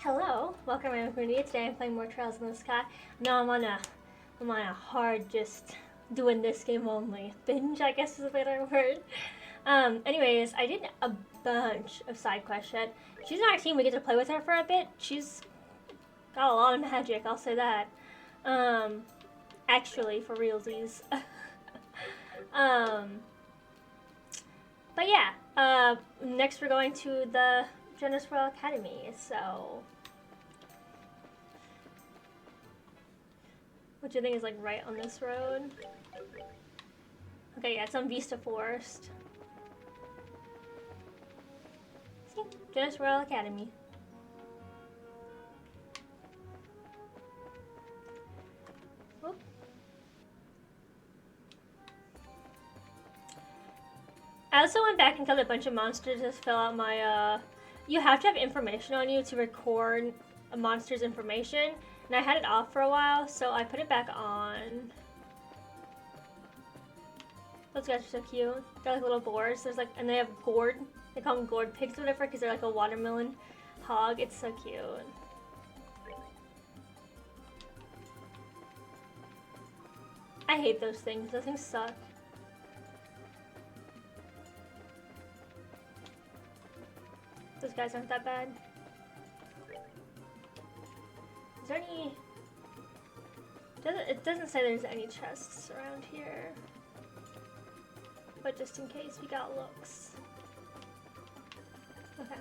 Hello, welcome to Rainbeau Community. Today I'm playing more Trails in the Sky. Now I'm on a hard just doing this game only binge, I guess is a better word. Anyways, I did a bunch of side quests yet. She's on our team. We get to play with her for a bit. She's got a lot of magic. I'll say that. Actually, for realsies. But yeah. Next we're going to the Jonas Royal Academy. So. Which I think is like right on this road. Okay, yeah, it's on Vista Forest. See? Jonas Royal Academy. Whoop. I also went back and killed a bunch of monsters to fill out my, you have to have information on you to record a monster's information. And I had it off for a while, so I put it back on. Those guys are so cute. They're like little boars. There's like, and they have gourd. They call them gourd pigs or whatever because they're like a watermelon hog. It's so cute. I hate those things. Those things suck. Those guys aren't that bad. Is there any... It doesn't say there's any chests around here. But just in case, we got looks. Okay.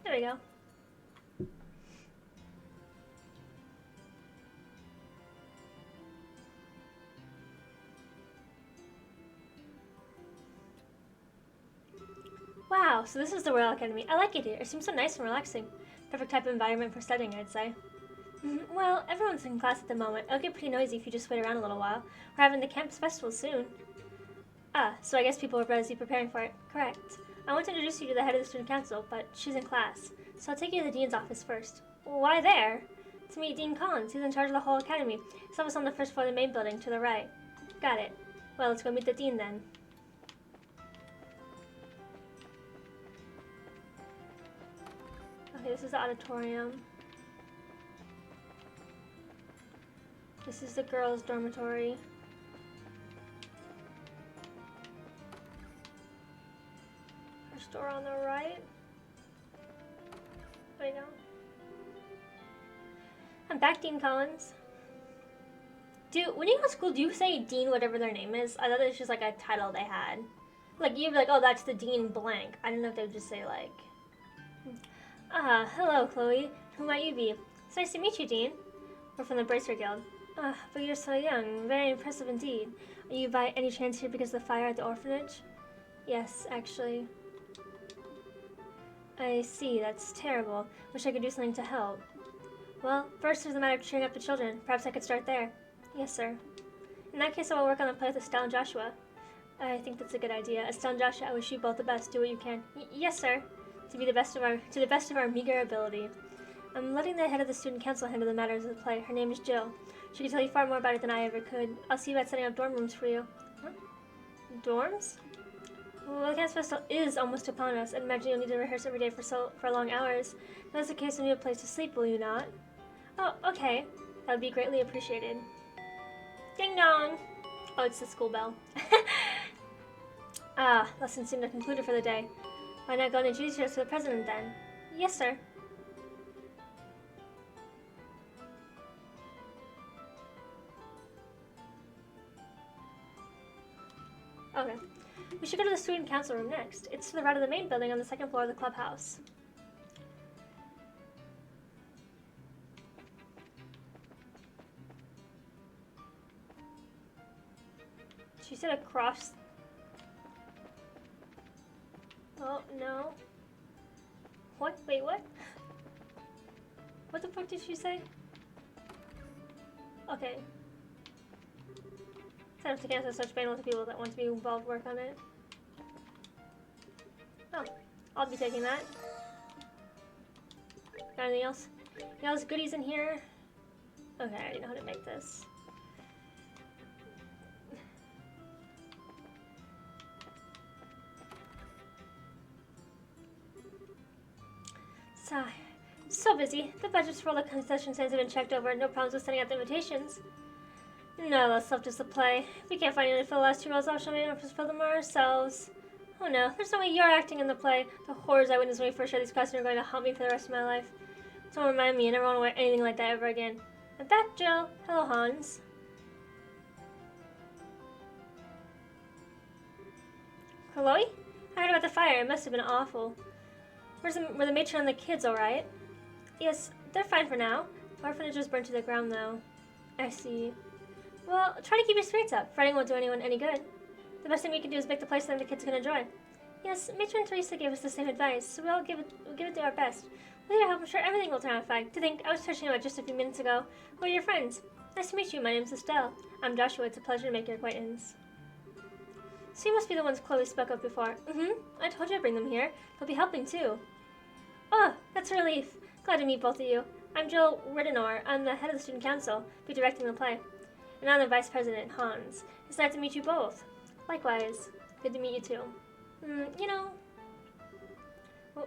There we go. Wow, so this is the Royal Academy. I like it here. It seems so nice and relaxing. Perfect type of environment for studying, I'd say. Well, everyone's in class at the moment. It'll get pretty noisy if you just wait around a little while. We're having the campus festival soon. Ah, so I guess people are busy preparing for it. Correct. I want to introduce you to the head of the student council, but she's in class. So I'll take you to the dean's office first. Why there? To meet Dean Collins. He's in charge of the whole academy. His office on the first floor of the main building, to the right. Got it. Well, let's go meet the dean then. Okay, this is the auditorium. This is the girls' dormitory. First door on the right. There you go. I'm back, Dean Collins. When you go to school, do you say Dean whatever their name is? I thought it was just like a title they had. Like, you'd be like, oh, that's the Dean blank. I didn't know if they would just say like... hello, Chloe. Who might you be? It's nice to meet you, Dean. We're from the Bracer Guild. But you're so young. Very impressive indeed. Are you by any chance here because of the fire at the orphanage? Yes, actually. I see. That's terrible. Wish I could do something to help. Well, first there's the matter of cheering up the children. Perhaps I could start there. Yes, sir. In that case, I will work on the play with Estelle and Joshua. I think that's a good idea. Estelle and Joshua, I wish you both the best. Do what you can. Yes, sir. To the best of our meager ability. I'm letting the head of the student council handle the matters of the play. Her name is Jill. She can tell you far more about it than I ever could. I'll see about setting up dorm rooms for you. Huh? Dorms? Well, the campus festival is almost upon us. I imagine you'll need to rehearse every day for long hours. If that's the case, you'll need a place to sleep, will you not? Oh, okay. That would be greatly appreciated. Ding dong! Oh, it's the school bell. Lessons seem to have concluded for the day. Why not go and introduce yourself to the president then? Yes, sir. Okay. We should go to the student council room next. It's to the right of the main building on the second floor of the clubhouse. She said across... Oh, no. What? Wait, what? What the fuck did she say? Okay. Time to cancel such bandwidth to people that want to be involved work on it. Oh, I'll be taking that. Got anything else? Any else goodies in here? Okay, I already know how to make this. Sigh. So busy. The budgets for all the concession stands have been checked over. No problems with sending out the invitations. No, that's left us to play. If we can't find anyone to fill the last 2 roles off, shall we just fill them ourselves? Oh no, there's no way you're acting in the play. The horrors I witnessed when we first shared these costumes are going to haunt me for the rest of my life. Don't remind me, I never want to wear anything like that ever again. I'm back, Jill. Hello, Hans. Chloe? I heard about the fire. It must have been awful. Were the matron and the kids alright? Yes, they're fine for now. The orphanage was burnt to the ground, though. I see. Well, try to keep your spirits up. Fighting won't do anyone any good. The best thing we can do is make the place something the kids can enjoy. Yes, Matron Teresa gave us the same advice, so we'll give it to our best. With your help, I'm sure everything will turn out fine. To think, I was touching about just a few minutes ago. Who are your friends? Nice to meet you. My name's Estelle. I'm Joshua. It's a pleasure to make your acquaintance. So you must be the ones Chloe spoke of before. I told you I'd bring them here. They'll be helping, too. Oh, that's a relief. Glad to meet both of you. I'm Jill Ridenour. I'm the head of the student council. Be directing the play. And I'm the vice president, Hans. It's nice to meet you both. Likewise. Good to meet you, too. You know...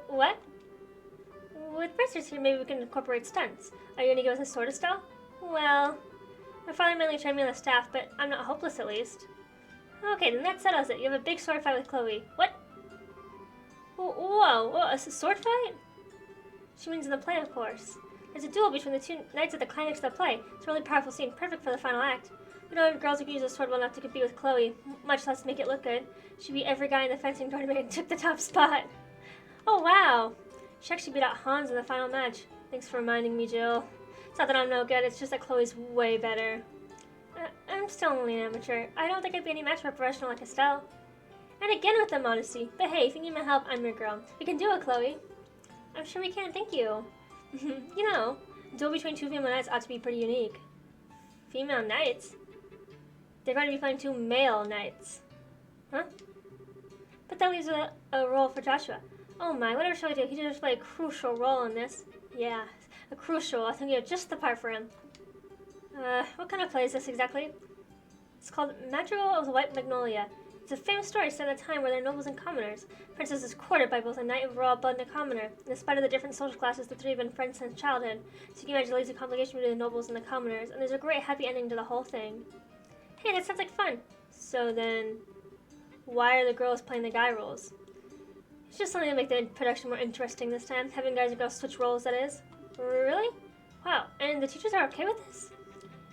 What? With Bracers here, maybe we can incorporate stunts. Are you going to give us a sort of style? Well, my father mainly trained me on the staff, but I'm not hopeless at least. Okay, then that settles it. You have a big sword fight with Chloe. What? Whoa, a sword fight? She means in the play, of course. There's a duel between the 2 knights at the climax of the play. It's a really powerful scene, perfect for the final act. We don't have girls who can use a sword well enough to compete with Chloe, much less make it look good. She beat every guy in the fencing tournament and took the top spot. Oh, wow. She actually beat out Hans in the final match. Thanks for reminding me, Jill. It's not that I'm no good, it's just that Chloe's way better. I'm still only an amateur. I don't think I'd be any match for a professional like Estelle. And again with the modesty. But hey, if you need my help, I'm your girl. We can do it, Chloe. I'm sure we can, thank you. You know, a duel between 2 female knights ought to be pretty unique. Female knights? They're going to be playing 2 male knights. Huh? But that leaves a role for Joshua. Oh my, whatever shall we do? He just play a crucial role in this. Yeah, a crucial. I think you have just the part for him. What kind of play is this exactly? It's called Madrigal of the White Magnolia. It's a famous story set at a time where there are nobles and commoners. Princess is courted by both a knight of royal blood and a commoner. In spite of the different social classes, the 3 have been friends since childhood. So you can imagine there's a complication between the nobles and the commoners, and there's a great happy ending to the whole thing. Hey, that sounds like fun. So then, why are the girls playing the guy roles? It's just something to make the production more interesting this time. Having guys and girls switch roles, that is. Really? Wow, and the teachers are okay with this?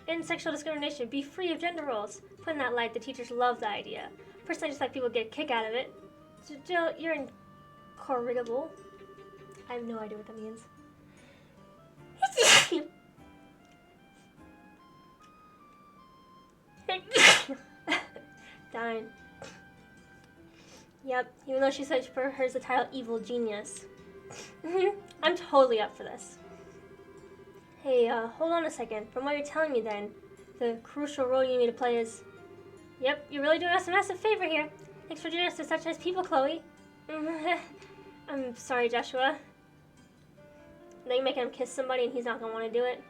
In sexual discrimination, be free of gender roles. Put in that light, the teachers love the idea. Personally, I just like people get a kick out of it. So, Jill, you're incorrigible. I have no idea what that means. Darn. Yep, even though she said for hers the title Evil Genius. I'm totally up for this. Hey, hold on a second. From what you're telling me then, the crucial role you need me to play is... Yep, you're really doing us a massive favor here. Thanks for doing us to such nice people, Chloe. I'm sorry, Joshua. Now you're making him kiss somebody and he's not gonna want to do it.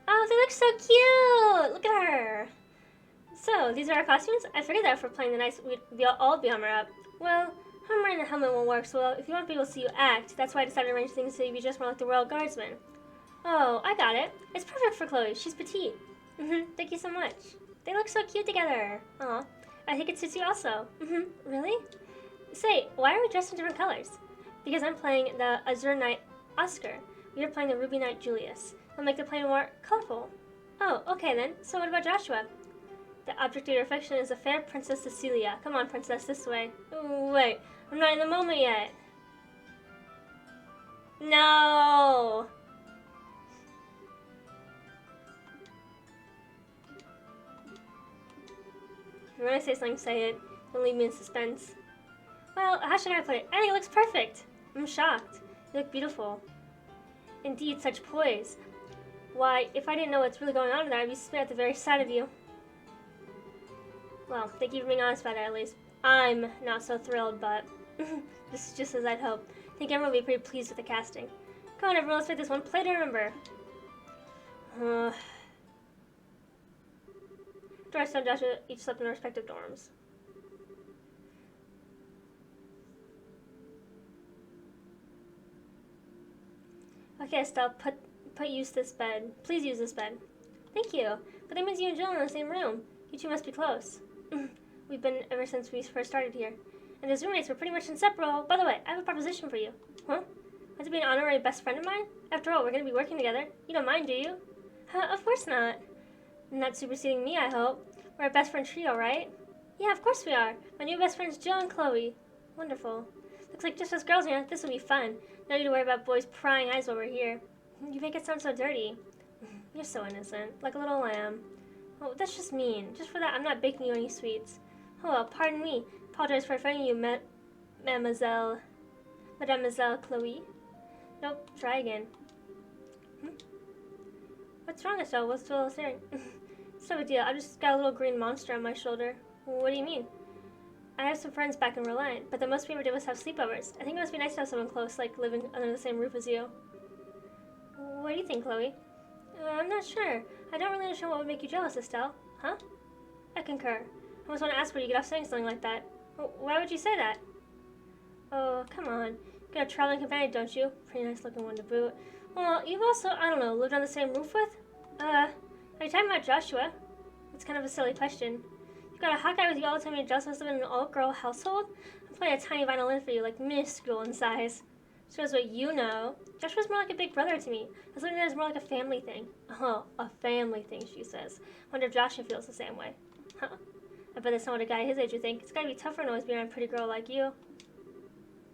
Oh, they look so cute! Look at her! So, these are our costumes? I figured that for playing the nice, we'd all be armor up. Well, armor and a helmet won't work so well if you want people to see you act. That's why I decided to arrange things so you'd be just more like the Royal Guardsman. Oh, I got it. It's perfect for Chloe. She's petite. Thank you so much. They look so cute together. Aw. I think it suits you also. Really? Say, why are we dressed in different colors? Because I'm playing the Azure Knight Oscar. You're playing the Ruby Knight Julius. I'll make the play more colorful. Oh, okay then. So what about Joshua? The object of your affection is the fair Princess Cecilia. Come on, Princess, this way. Ooh, wait, I'm not in the moment yet. No! When I say something, say it. Don't leave me in suspense. Well, how should I put it? I think it looks perfect. I'm shocked. You look beautiful. Indeed, such poise. Why, if I didn't know what's really going on there, I'd be sitting at the very sight of you. Well, thank you for being honest about it, at least. I'm not so thrilled, but this is just as I'd hoped. I think everyone will be pretty pleased with the casting. Come on, everyone, let's make this one play to remember. Doris and Joshua each slept in their respective dorms. Okay, Estelle, use this bed. Please use this bed. Thank you. But that means you and Jill are in the same room. You two must be close. We've been ever since we first started here. And as roommates, we're pretty much inseparable. By the way, I have a proposition for you. Huh? Want to be an honorary best friend of mine? After all, we're going to be working together. You don't mind, do you? Of course not. Not superseding me, I hope. We're a best friend trio, right? Yeah, of course we are. My new best friends, Jill and Chloe. Wonderful. Looks like just us girls here. This will be fun. No need to worry about boys' prying eyes while we're here. You make it sound so dirty. You're so innocent, like a little lamb. Oh, that's just mean. Just for that, I'm not baking you any sweets. Oh, well, pardon me. Apologize for offending you, Mademoiselle Chloe. Nope, try again. What's wrong, Estelle? What's still staring? It's no big deal. I've just got a little green monster on my shoulder. What do you mean? I have some friends back in Reliant, but the most we ever did was have sleepovers. I think it must be nice to have someone close, like living under the same roof as you. What do you think, Chloe? I'm not sure. I don't really understand what would make you jealous, Estelle. Huh? I concur. I almost want to ask where you get off saying something like that. Why would you say that? Oh, come on. You got a traveling companion, don't you? Pretty nice looking one to boot. Well, you've also, I don't know, lived on the same roof with? Are you talking about Joshua? It's kind of a silly question. You've got a hot guy with you all the time and you're jealous of living in an all-girl household? I'm playing a tiny violin for you, like minuscule in size. Shows what you know. Joshua's more like a big brother to me. I was learning that it's more like a family thing. Oh, a family thing, she says. Wonder if Joshua feels the same way. Huh. I bet that's not what a guy his age would think. It's gotta be tough for an always being around a pretty girl like you.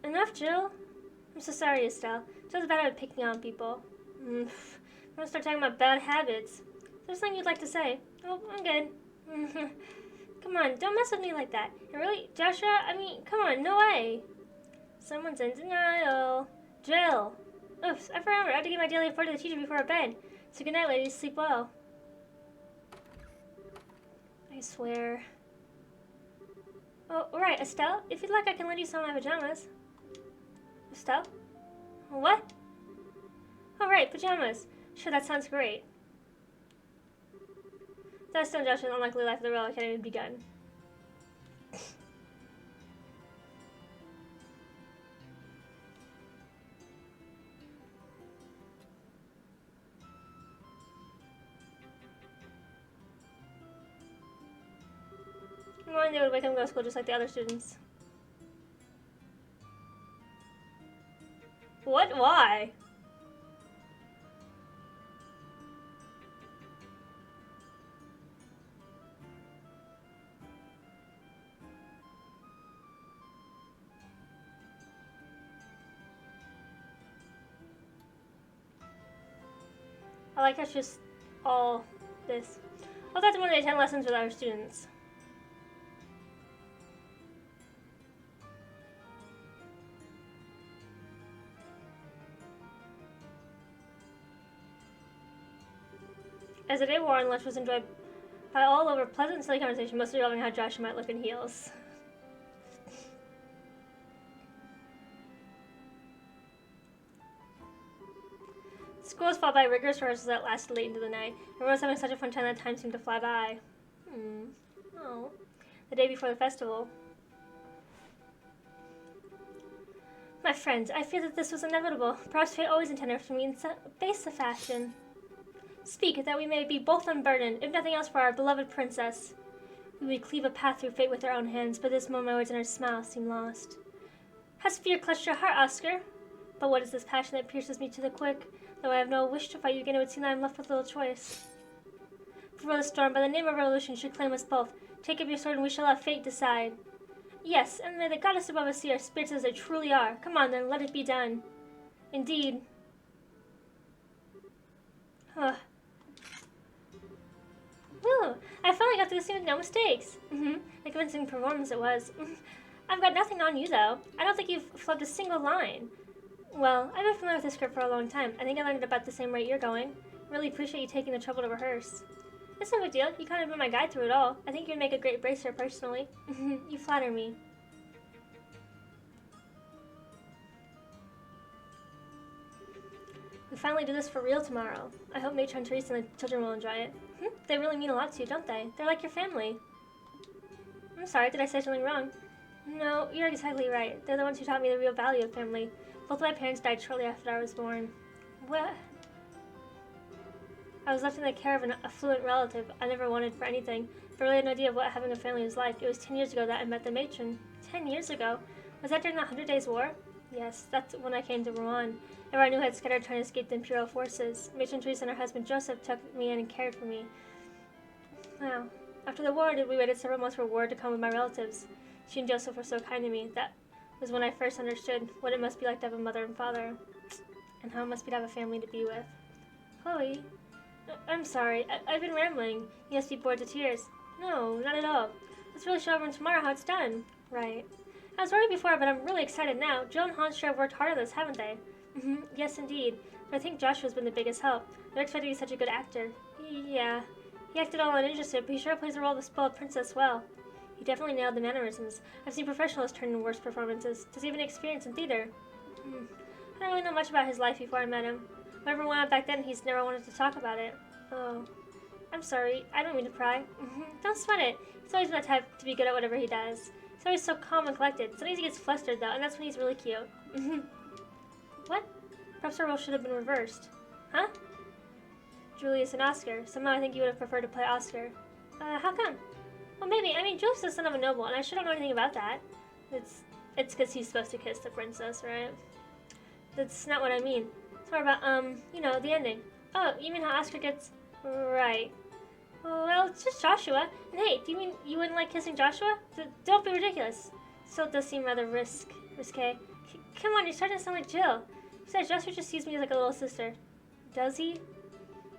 Enough, Jill. I'm so sorry, Estelle. Jill's bad at picking on people. I'm gonna start talking about bad habits. Is there something you'd like to say? Oh, I'm good. Come on, don't mess with me like that. And really, Joshua, I mean, come on, no way. Someone's in denial. Jill. Oops, I forgot. I have to give my daily report to the teacher before bed. So good night, ladies. Sleep well. I swear. Oh, right, Estelle. If you'd like, I can lend you some of my pajamas. Estelle? What? Oh, right, pajamas. Sure, that sounds great. That's still Joshua's unlikely life of the Royal Academy had begun. One day would wake up and go to school just like the other students. What? Why? I like how it's just all this. I'll talk to one day 10 lessons with our students. As the day wore on, lunch was enjoyed by all over pleasant and silly conversation, mostly revolving how Josh might look in heels. School was followed by rigorous rehearsals that lasted late into the night. Everyone was having such a fun time that time seemed to fly by. Oh. The day before the festival. My friends, I fear that this was inevitable. Perhaps fate always intended for me in base fashion. Speak, that we may be both unburdened, if nothing else for our beloved princess. We would cleave a path through fate with our own hands, but this moment my words and her smile seem lost. Has fear clutched your heart, Oscar? But what is this passion that pierces me to the quick? Though I have no wish to fight you again, it would seem that I am left with little choice. Before the storm, by the name of revolution, should claim us both. Take up your sword and we shall have fate decide. Yes, and may the goddess above us see our spirits as they truly are. Come on then, let it be done. Indeed. Ugh. Woo! I finally got through the scene with no mistakes. A convincing performance it was. I've got nothing on you, though. I don't think you've flubbed a single line. Well, I've been familiar with this script for a long time. I think I learned it about the same rate you're going. Really appreciate you taking the trouble to rehearse. It's no big deal. You kind of been my guide through it all. I think you'd make a great bracer, personally. You flatter me. We finally do this for real tomorrow. I hope Nature and Teresa and the children will enjoy it. They really mean a lot to you, don't they? They're like your family. I'm sorry, did I say something wrong? No, you're exactly right. They're the ones who taught me the real value of family. Both of my parents died shortly after I was born. What? I was left in the care of an affluent relative I never wanted for anything, but really had no idea of what having a family was like. It was 10 years ago that I met the matron. 10 years ago? Was that during the 100 Days War? Yes, that's when I came to Rouen. Everyone I knew had scattered trying to escape the Imperial forces. Matron Teresa and her husband Joseph took me in and cared for me. Wow. After the war, we waited several months for word to come with my relatives. She and Joseph were so kind to me. That was when I first understood what it must be like to have a mother and father, and how it must be to have a family to be with. Chloe? I'm sorry. I've been rambling. You must be bored to tears. No, not at all. Let's really show everyone tomorrow how it's done. Right. I was worried before, but I'm really excited now. Jill and Hans sure have worked hard on this, haven't they? Yes, indeed. But I think Joshua's been the biggest help. They're expecting he's such a good actor. Yeah. He acted all uninterested, but he sure plays the role of the spoiled princess well. He definitely nailed the mannerisms. I've seen professionals turn in worse performances. Does he have any experience in theater? I don't really know much about his life before I met him. Whatever went on back then, he's never wanted to talk about it. Oh. I'm sorry. I don't mean to pry. Don't sweat it. He's always been the type to be good at whatever he does. He's always so calm and collected. Sometimes he gets flustered, though, and that's when he's really cute. What? Perhaps our role should have been reversed. Huh? Julius and Oscar. Somehow I think you would have preferred to play Oscar. How come? Well, maybe. I mean, Julius is the son of a noble, and I sure don't know anything about that. It's because he's supposed to kiss the princess, right? That's not what I mean. It's more about, the ending. Oh, you mean how Oscar gets... Right. Well, it's just Joshua. And hey, do you mean you wouldn't like kissing Joshua? Don't be ridiculous. Still, it does seem rather risque. Come on, you're starting to sound like Jill. Besides, Joshua just sees me as like a little sister. Does he?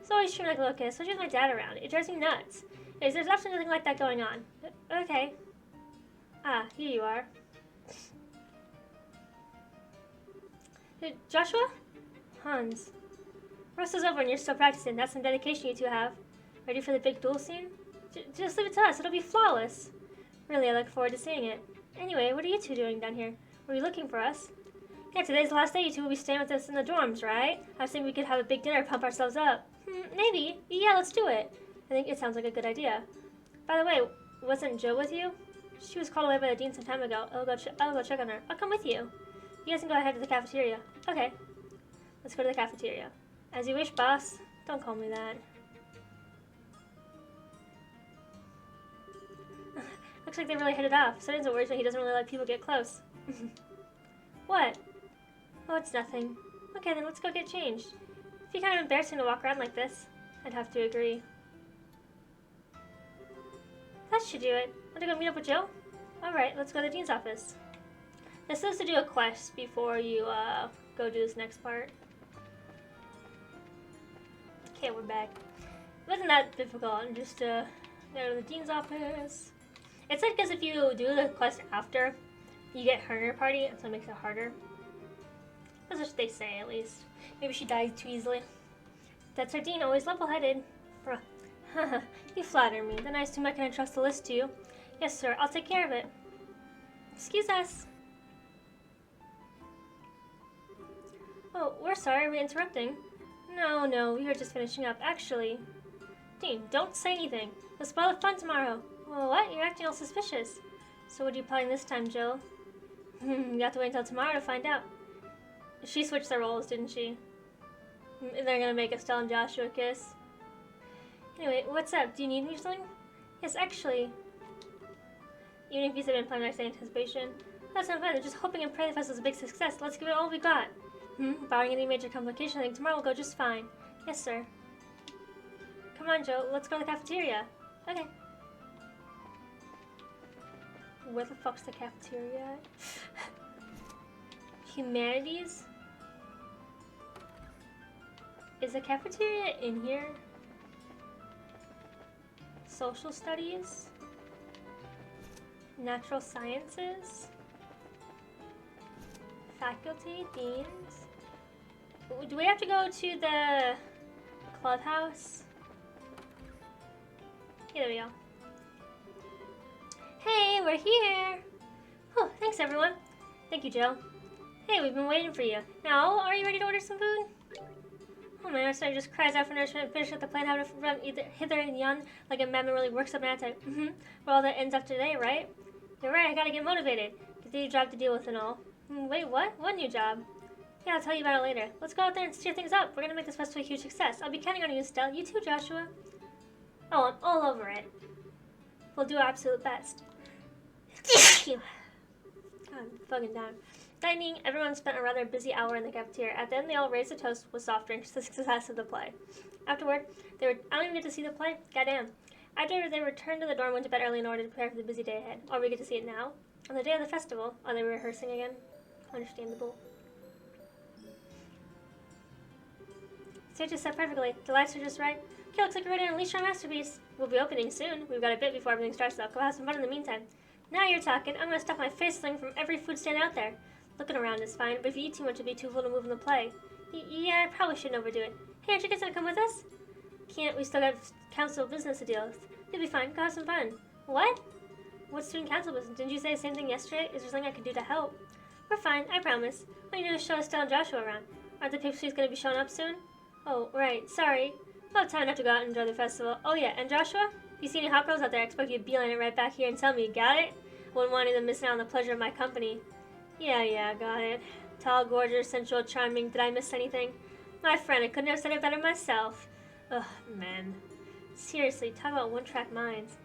It's always treating me like a little kid, especially with my dad around. It drives me nuts. Anyways, there's absolutely nothing like that going on. Okay. Ah, here you are. Joshua? Hans. Rest is over and you're still practicing. That's some dedication you two have. Ready for the big duel scene? Just leave it to us. It'll be flawless. Really, I look forward to seeing it. Anyway, what are you two doing down here? Were you looking for us? Yeah, today's the last day you two will be staying with us in the dorms, right? I was thinking we could have a big dinner, pump ourselves up. Maybe. Yeah, let's do it. I think it sounds like a good idea. By the way, wasn't Jill with you? She was called away by the dean some time ago. I'll go check on her. I'll come with you. You guys can go ahead to the cafeteria. Okay. Let's go to the cafeteria. As you wish, boss. Don't call me that. Looks like they really hit it off. Sometimes it worries me he doesn't really let people get close. What? Oh, it's nothing. Okay, then let's go get changed. It'd be kind of embarrassing to walk around like this. I'd have to agree. That should do it. Want to go meet up with Jill? Alright, let's go to the dean's office. This is to do a quest before you go do this next part. Okay, we're back. It wasn't that difficult. I'm just go to the dean's office. It's like because if you do the quest after, you get her in your party, so it makes it harder. That's what they say, at least. Maybe she dies too easily. That's our dean, always level-headed. Haha, you flatter me. Then I assume I can entrust the list to you. Yes, sir. I'll take care of it. Excuse us. Oh, we're sorry. Are we interrupting? No. We were just finishing up. Actually, Dean, don't say anything. You'll spoil the fun tomorrow. Well, what? You're acting all suspicious. So what are you planning this time, Jill? You have to wait until tomorrow to find out. She switched their roles, didn't she? They're gonna make Estelle and Joshua kiss. Anyway, what's up? Do you need me or something? Yes, actually. Even if you said been planning next anticipation. That's not fun. I'm just hoping and praying the festival's a big success. Let's give it all we got. Barring any major complication, I think tomorrow will go just fine. Yes, sir. Come on, Joe. Let's go to the cafeteria. Okay. Where the fuck's the cafeteria at? Humanities? Is the cafeteria in here? Social studies? Natural sciences? Faculty? Deans? Do we have to go to the clubhouse? Yeah, there we go. Hey, we're here! Oh, thanks everyone. Thank you, Jill. Hey, we've been waiting for you. Now, are you ready to order some food? Oh man, my stomach just cries out for nourishment and finish up the plan how to run either hither and yon like a man really works up an appetite. Well, that ends up today, right? You're right, I gotta get motivated. Get the new job to deal with and all. Wait, what? What new job? Yeah, I'll tell you about it later. Let's go out there and steer things up. We're gonna make this festival a huge success. I'll be counting on you, Estelle. You too, Joshua. Oh, I'm all over it. We'll do our absolute best. I'm fucking down. Dining, everyone spent a rather busy hour in the cafeteria. At the end, they all raised a toast with soft drinks to the success of the play. Afterward, I don't even get to see the play? Goddamn. After they returned to the dorm, went to bed early in order to prepare for the busy day ahead. Or we get to see it now. On the day of the festival, are they rehearsing again? Understandable. Stage is set perfectly. The lights are just right. Okay, looks like we're ready to unleash our masterpiece. We'll be opening soon. We've got a bit before everything starts, though. Go have some fun in the meantime. Now you're talking. I'm gonna stuff my face sling from every food stand out there. Looking around is fine, but if you eat too much, it'll be too full to move in the play. Yeah, I probably shouldn't overdo it. Hey, aren't you guys gonna come with us? Can't. We still got council business to deal with. You'll be fine. Go have some fun. What? What's student council business? Didn't you say the same thing yesterday? Is there something I can do to help? We're fine, I promise. All you do is show Estelle and Joshua around. Aren't the Pixies gonna be showing up soon? Oh, right. Sorry. We'll have time enough to go out and enjoy the festival. Oh yeah, and Joshua? If you see any hot girls out there, I expect you to beeline it right back here and tell me, got it? Wouldn't want them missing out on the pleasure of my company. Yeah, got it. Tall, gorgeous, sensual, charming. Did I miss anything? My friend, I couldn't have said it better myself. Ugh, men. Seriously, talk about one-track minds.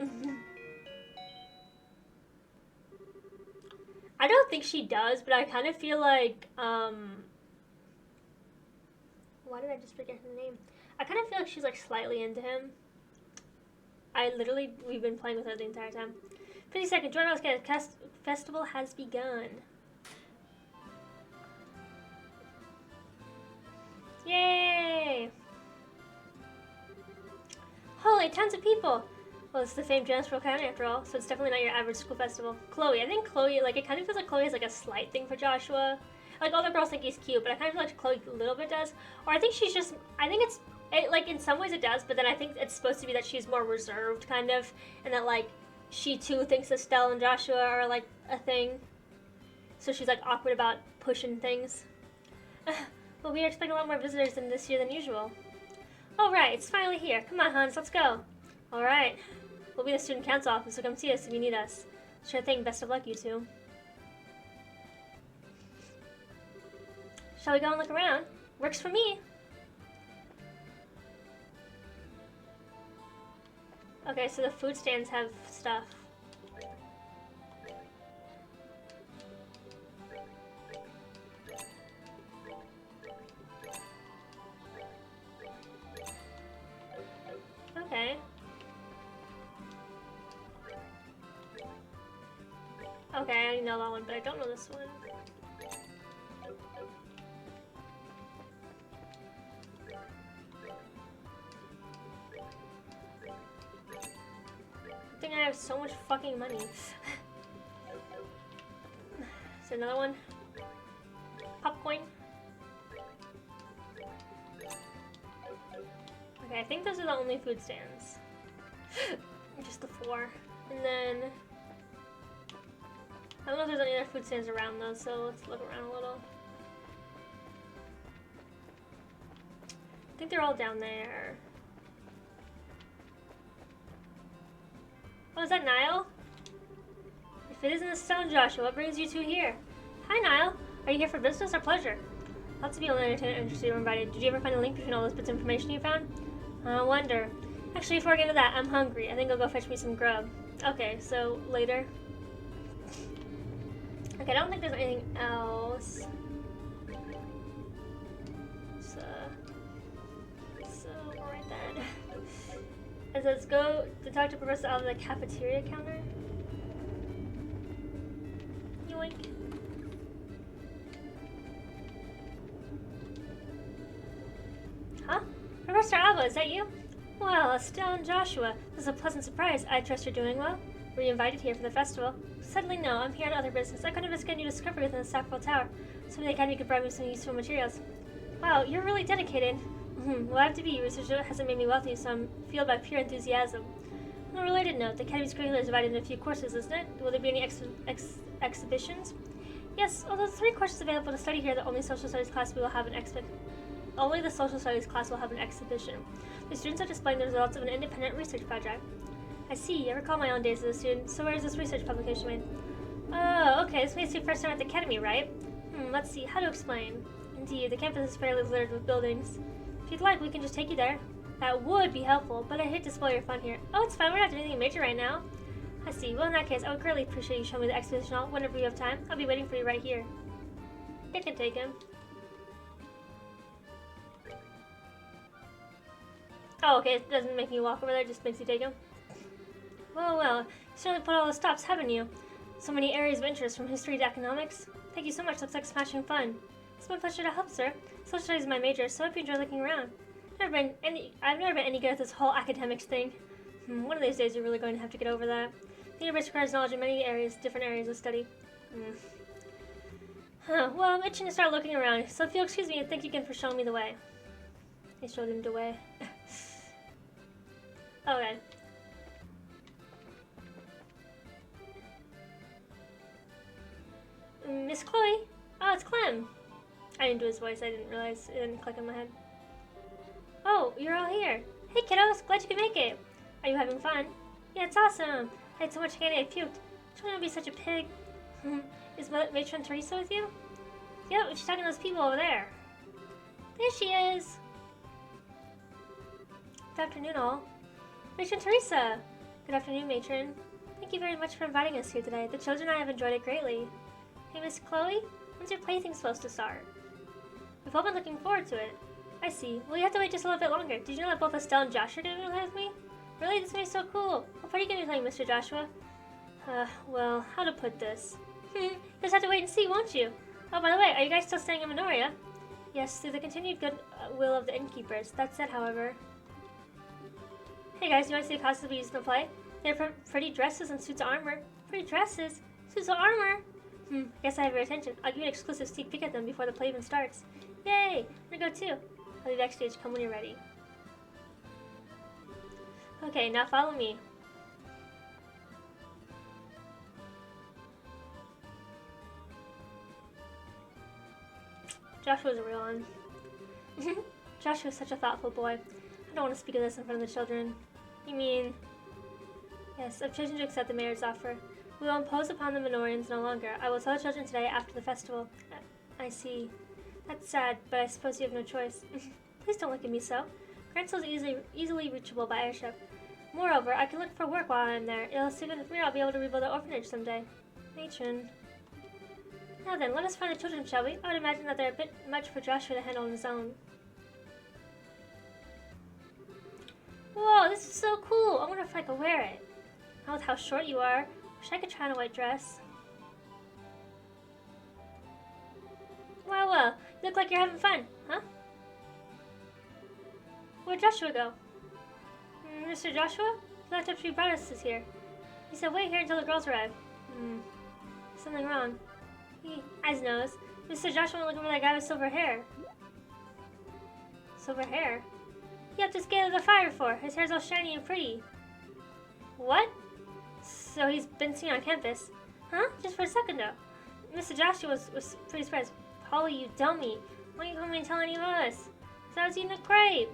I don't think she does, but I kind of feel like, why did I just forget her name? I kind of feel like she's, like, slightly into him. We've been playing with her the entire time. 50 seconds, join us, guys. Festival has begun. Yay! Holy, tons of people! Well, it's the famed Jonesboro County after all, so it's definitely not your average school festival. Chloe, I think Chloe, like, it kind of feels like Chloe has, like, a slight thing for Joshua. Like, all the girls think he's cute, but I kind of feel like Chloe a little bit does. Or I think she's just, like, in some ways it does, but then I think it's supposed to be that she's more reserved, kind of, and that, like, she, too, thinks Estelle and Joshua are, like, a thing. So she's, like, awkward about pushing things. Well, we are expecting a lot more visitors this year than usual. All right, it's finally here. Come on, Hans, let's go. All right. We'll be the student council office, so come see us if you need us. Sure thing. Best of luck, you two. Shall we go and look around? Works for me. Okay, so the food stands have stuff. Okay. Okay, I know that one, but I don't know this one. I think I have so much fucking money. Is there another one? Popcorn? Okay, I think those are the only food stands. Just the 4. And then I don't know if there's any other food stands around though, so let's look around a little. I think they're all down there. Oh, is that Niall? If it isn't Estelle and Joshua, what brings you two here? Hi, Niall. Are you here for business or pleasure? Lots of people in entertainment industry were invited. Did you ever find a link between all those bits of information you found? I wonder. Actually, before I get into that, I'm hungry. I think I'll go fetch me some grub. Okay, so later. Okay, I don't think there's anything else. So right then. It says go to talk to Professor out of the cafeteria counter. Yoink. Huh? Professor Alva, is that you? Well, Estelle and Joshua, this is a pleasant surprise. I trust you're doing well. Were you invited here for the festival? Sadly, no. I'm here on other business. I couldn't investigate a new discovery within the Sackville Tower, so the Academy could provide me some useful materials. Wow, you're really dedicated. Well, I have to be. Research hasn't made me wealthy, so I'm fueled by pure enthusiasm. On a related note, the Academy's curriculum is divided into a few courses, isn't it? Will there be any exhibitions? Yes, although 3 courses available to study here, the only social studies class will have an Only the social studies class will have an exhibition. The students are displaying the results of an independent research project. I see. I recall my own days as a student. So where is this research publication made? Oh, okay. This makes you first time at the Academy, right? Let's see. How to explain? Indeed, the campus is fairly littered with buildings. If you'd like, we can just take you there. That would be helpful, but I hate to spoil your fun here. Oh, it's fine. We're not doing anything major right now. I see. Well, in that case, I would greatly appreciate you showing me the exposition hall whenever you have time. I'll be waiting for you right here. You can take him. Oh, okay. It doesn't make me walk over there. It just makes you take him. Well. You certainly put all the stops, haven't you? So many areas of interest, from history to economics. Thank you so much. Looks like smashing fun. It's my pleasure to help, sir. Social studies is my major, so I hope you enjoy looking around. I've never been any good at this whole academics thing. One of these days you're really going to have to get over that. The university requires knowledge in many areas, different areas of study. Well, I'm itching to start looking around, so if you'll excuse me, thank you again for showing me the way. They showed him the way. Okay. Miss Chloe? Oh, it's Clem. I didn't do his voice, I didn't realize it didn't click in my head. Oh, you're all here. Hey kiddos, glad you could make it. Are you having fun? Yeah, it's awesome. I had so much candy I puked. Don't want to be such a pig. Is Matron Teresa with you? Yep, she's talking to those people over there. There she is. Good afternoon, all. Matron Teresa. Good afternoon, Matron. Thank you very much for inviting us here today. The children and I have enjoyed it greatly. Hey, Miss Chloe, when's your plaything supposed to start? We've all been looking forward to it. I see. Well, you have to wait just a little bit longer. Did you know that both Estelle and Josh are doing it with me? Really? This is so cool. What are you going to be playing, Mr. Joshua? Well, how to put this? You just have to wait and see, won't you? Oh, by the way, are you guys still staying in Minoria? Yes, through the continued good will of the innkeepers. That said, however... Hey guys, you want to see the costumes we used in the play? They're pretty dresses and suits of armor. Pretty dresses? Suits of armor? I guess I have your attention. I'll give you an exclusive sneak peek at them before the play even starts. Yay! I'm gonna go too. I'll be backstage. Come when you're ready. Okay, now follow me. Joshua's a real one. Joshua's such a thoughtful boy. I don't want to speak of this in front of the children. You mean... Yes, I've chosen to accept the mayor's offer. We will impose upon the Minorians no longer. I will tell the children today after the festival. I see. That's sad, but I suppose you have no choice. Please don't look at me so. Grantsville is easily reachable by airship. Moreover, I can look for work while I'm there. It'll soon enough I'll be able to rebuild the orphanage someday. Matron. Now then, let us find the children, shall we? I would imagine that they're a bit much for Joshua to handle on his own. Whoa, this is so cool! I wonder if I could wear it. Not with how short you are. Wish I could try on a white dress. Well, you look like you're having fun, huh? Where'd Joshua go? Mr. Joshua? The laptop she brought us is here. He said wait here until the girls arrive. Something wrong. Eyes knows. Mr. Joshua went looking for that guy with silver hair. Silver hair? Yep, just get out of the fire for. His hair's all shiny and pretty. What? So he's been seen on campus. Huh? Just for a second though. Mr. Joshua was pretty surprised. Polly, you dummy. Why don't you come and tell any of us? Because I was eating a crepe.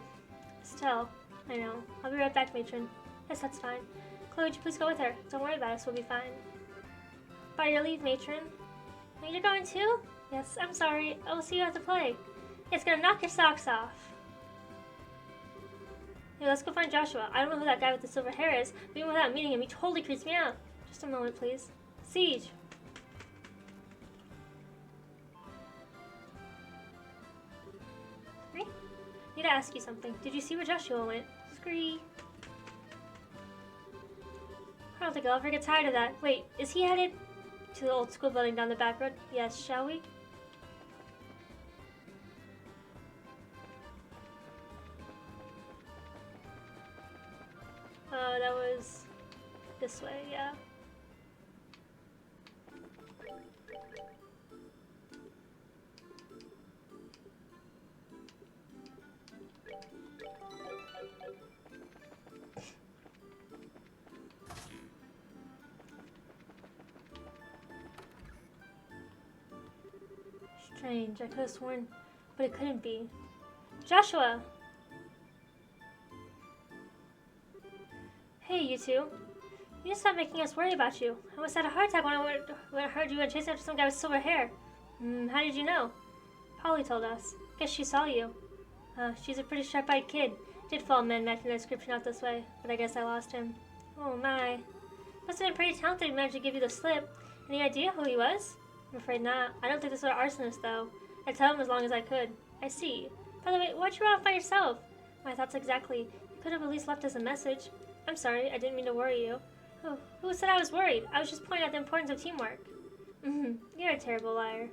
Estelle. I know. I'll be right back, Matron. Yes, that's fine. Chloe, would you please go with her? Don't worry about us. We'll be fine. By your leave, Matron. Wait, you're going too? Yes, I'm sorry. I will see you at the play. It's gonna knock your socks off. Yeah, let's go find Joshua. I don't know who that guy with the silver hair is, but even without meeting him, he totally creeps me out. Just a moment, please. Siege. Right? Need to ask you something. Did you see where Joshua went? Scree. I don't think I'll ever get tired of that. Wait, is he headed to the old school building down the back road? Yes, shall we? That was this way, yeah. Strange, I could have sworn, but it couldn't be. Joshua! Hey, you two. You need to stop making us worry about you. I almost had a heart attack when I heard you were chasing after some guy with silver hair. How did you know? Polly told us. Guess she saw you. She's a pretty sharp-eyed kid. Did follow men matching the description out this way, but I guess I lost him. Oh my. Must have been pretty talented to manage to give you the slip. Any idea who he was? I'm afraid not. I don't think this was an arsonist, though. I'd tell him as long as I could. I see. By the way, why'd you run off by yourself? My thoughts exactly. You could have at least left us a message. I'm sorry, I didn't mean to worry you. Oh, who said I was worried? I was just pointing out the importance of teamwork. You're a terrible liar.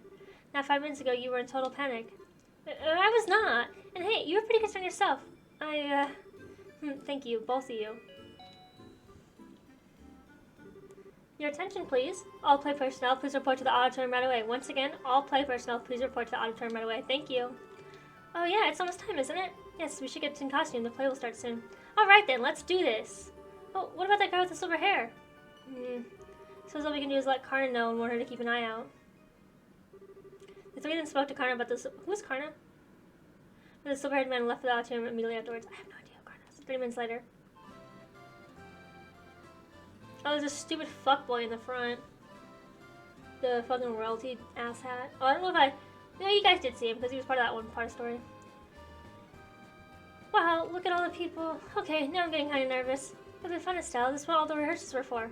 Now 5 minutes ago, you were in total panic. I was not. And hey, you were pretty concerned yourself. Thank you, both of you. Your attention, please. All play personnel, please report to the auditorium right away. Once again, all play personnel, please report to the auditorium right away. Thank you. Oh yeah, it's almost time, isn't it? Yes, we should get in costume. The play will start soon. Alright then, let's do this. Oh, what about that guy with the silver hair? Suppose all we can do is let Karna know and warn her to keep an eye out. The three then spoke to Karna about this. Who's Karna? The silver-haired man left the auditorium immediately afterwards. I have no idea who Karna is. 3 minutes later. Oh, there's a stupid fuckboy in the front. The fucking royalty asshat. Oh, I don't know if no, you guys did see him because he was part of that one part of the story. Wow, look at all the people. Okay, now I'm getting kind of nervous. It'll be fun, Estelle. This is what all the rehearsals were for.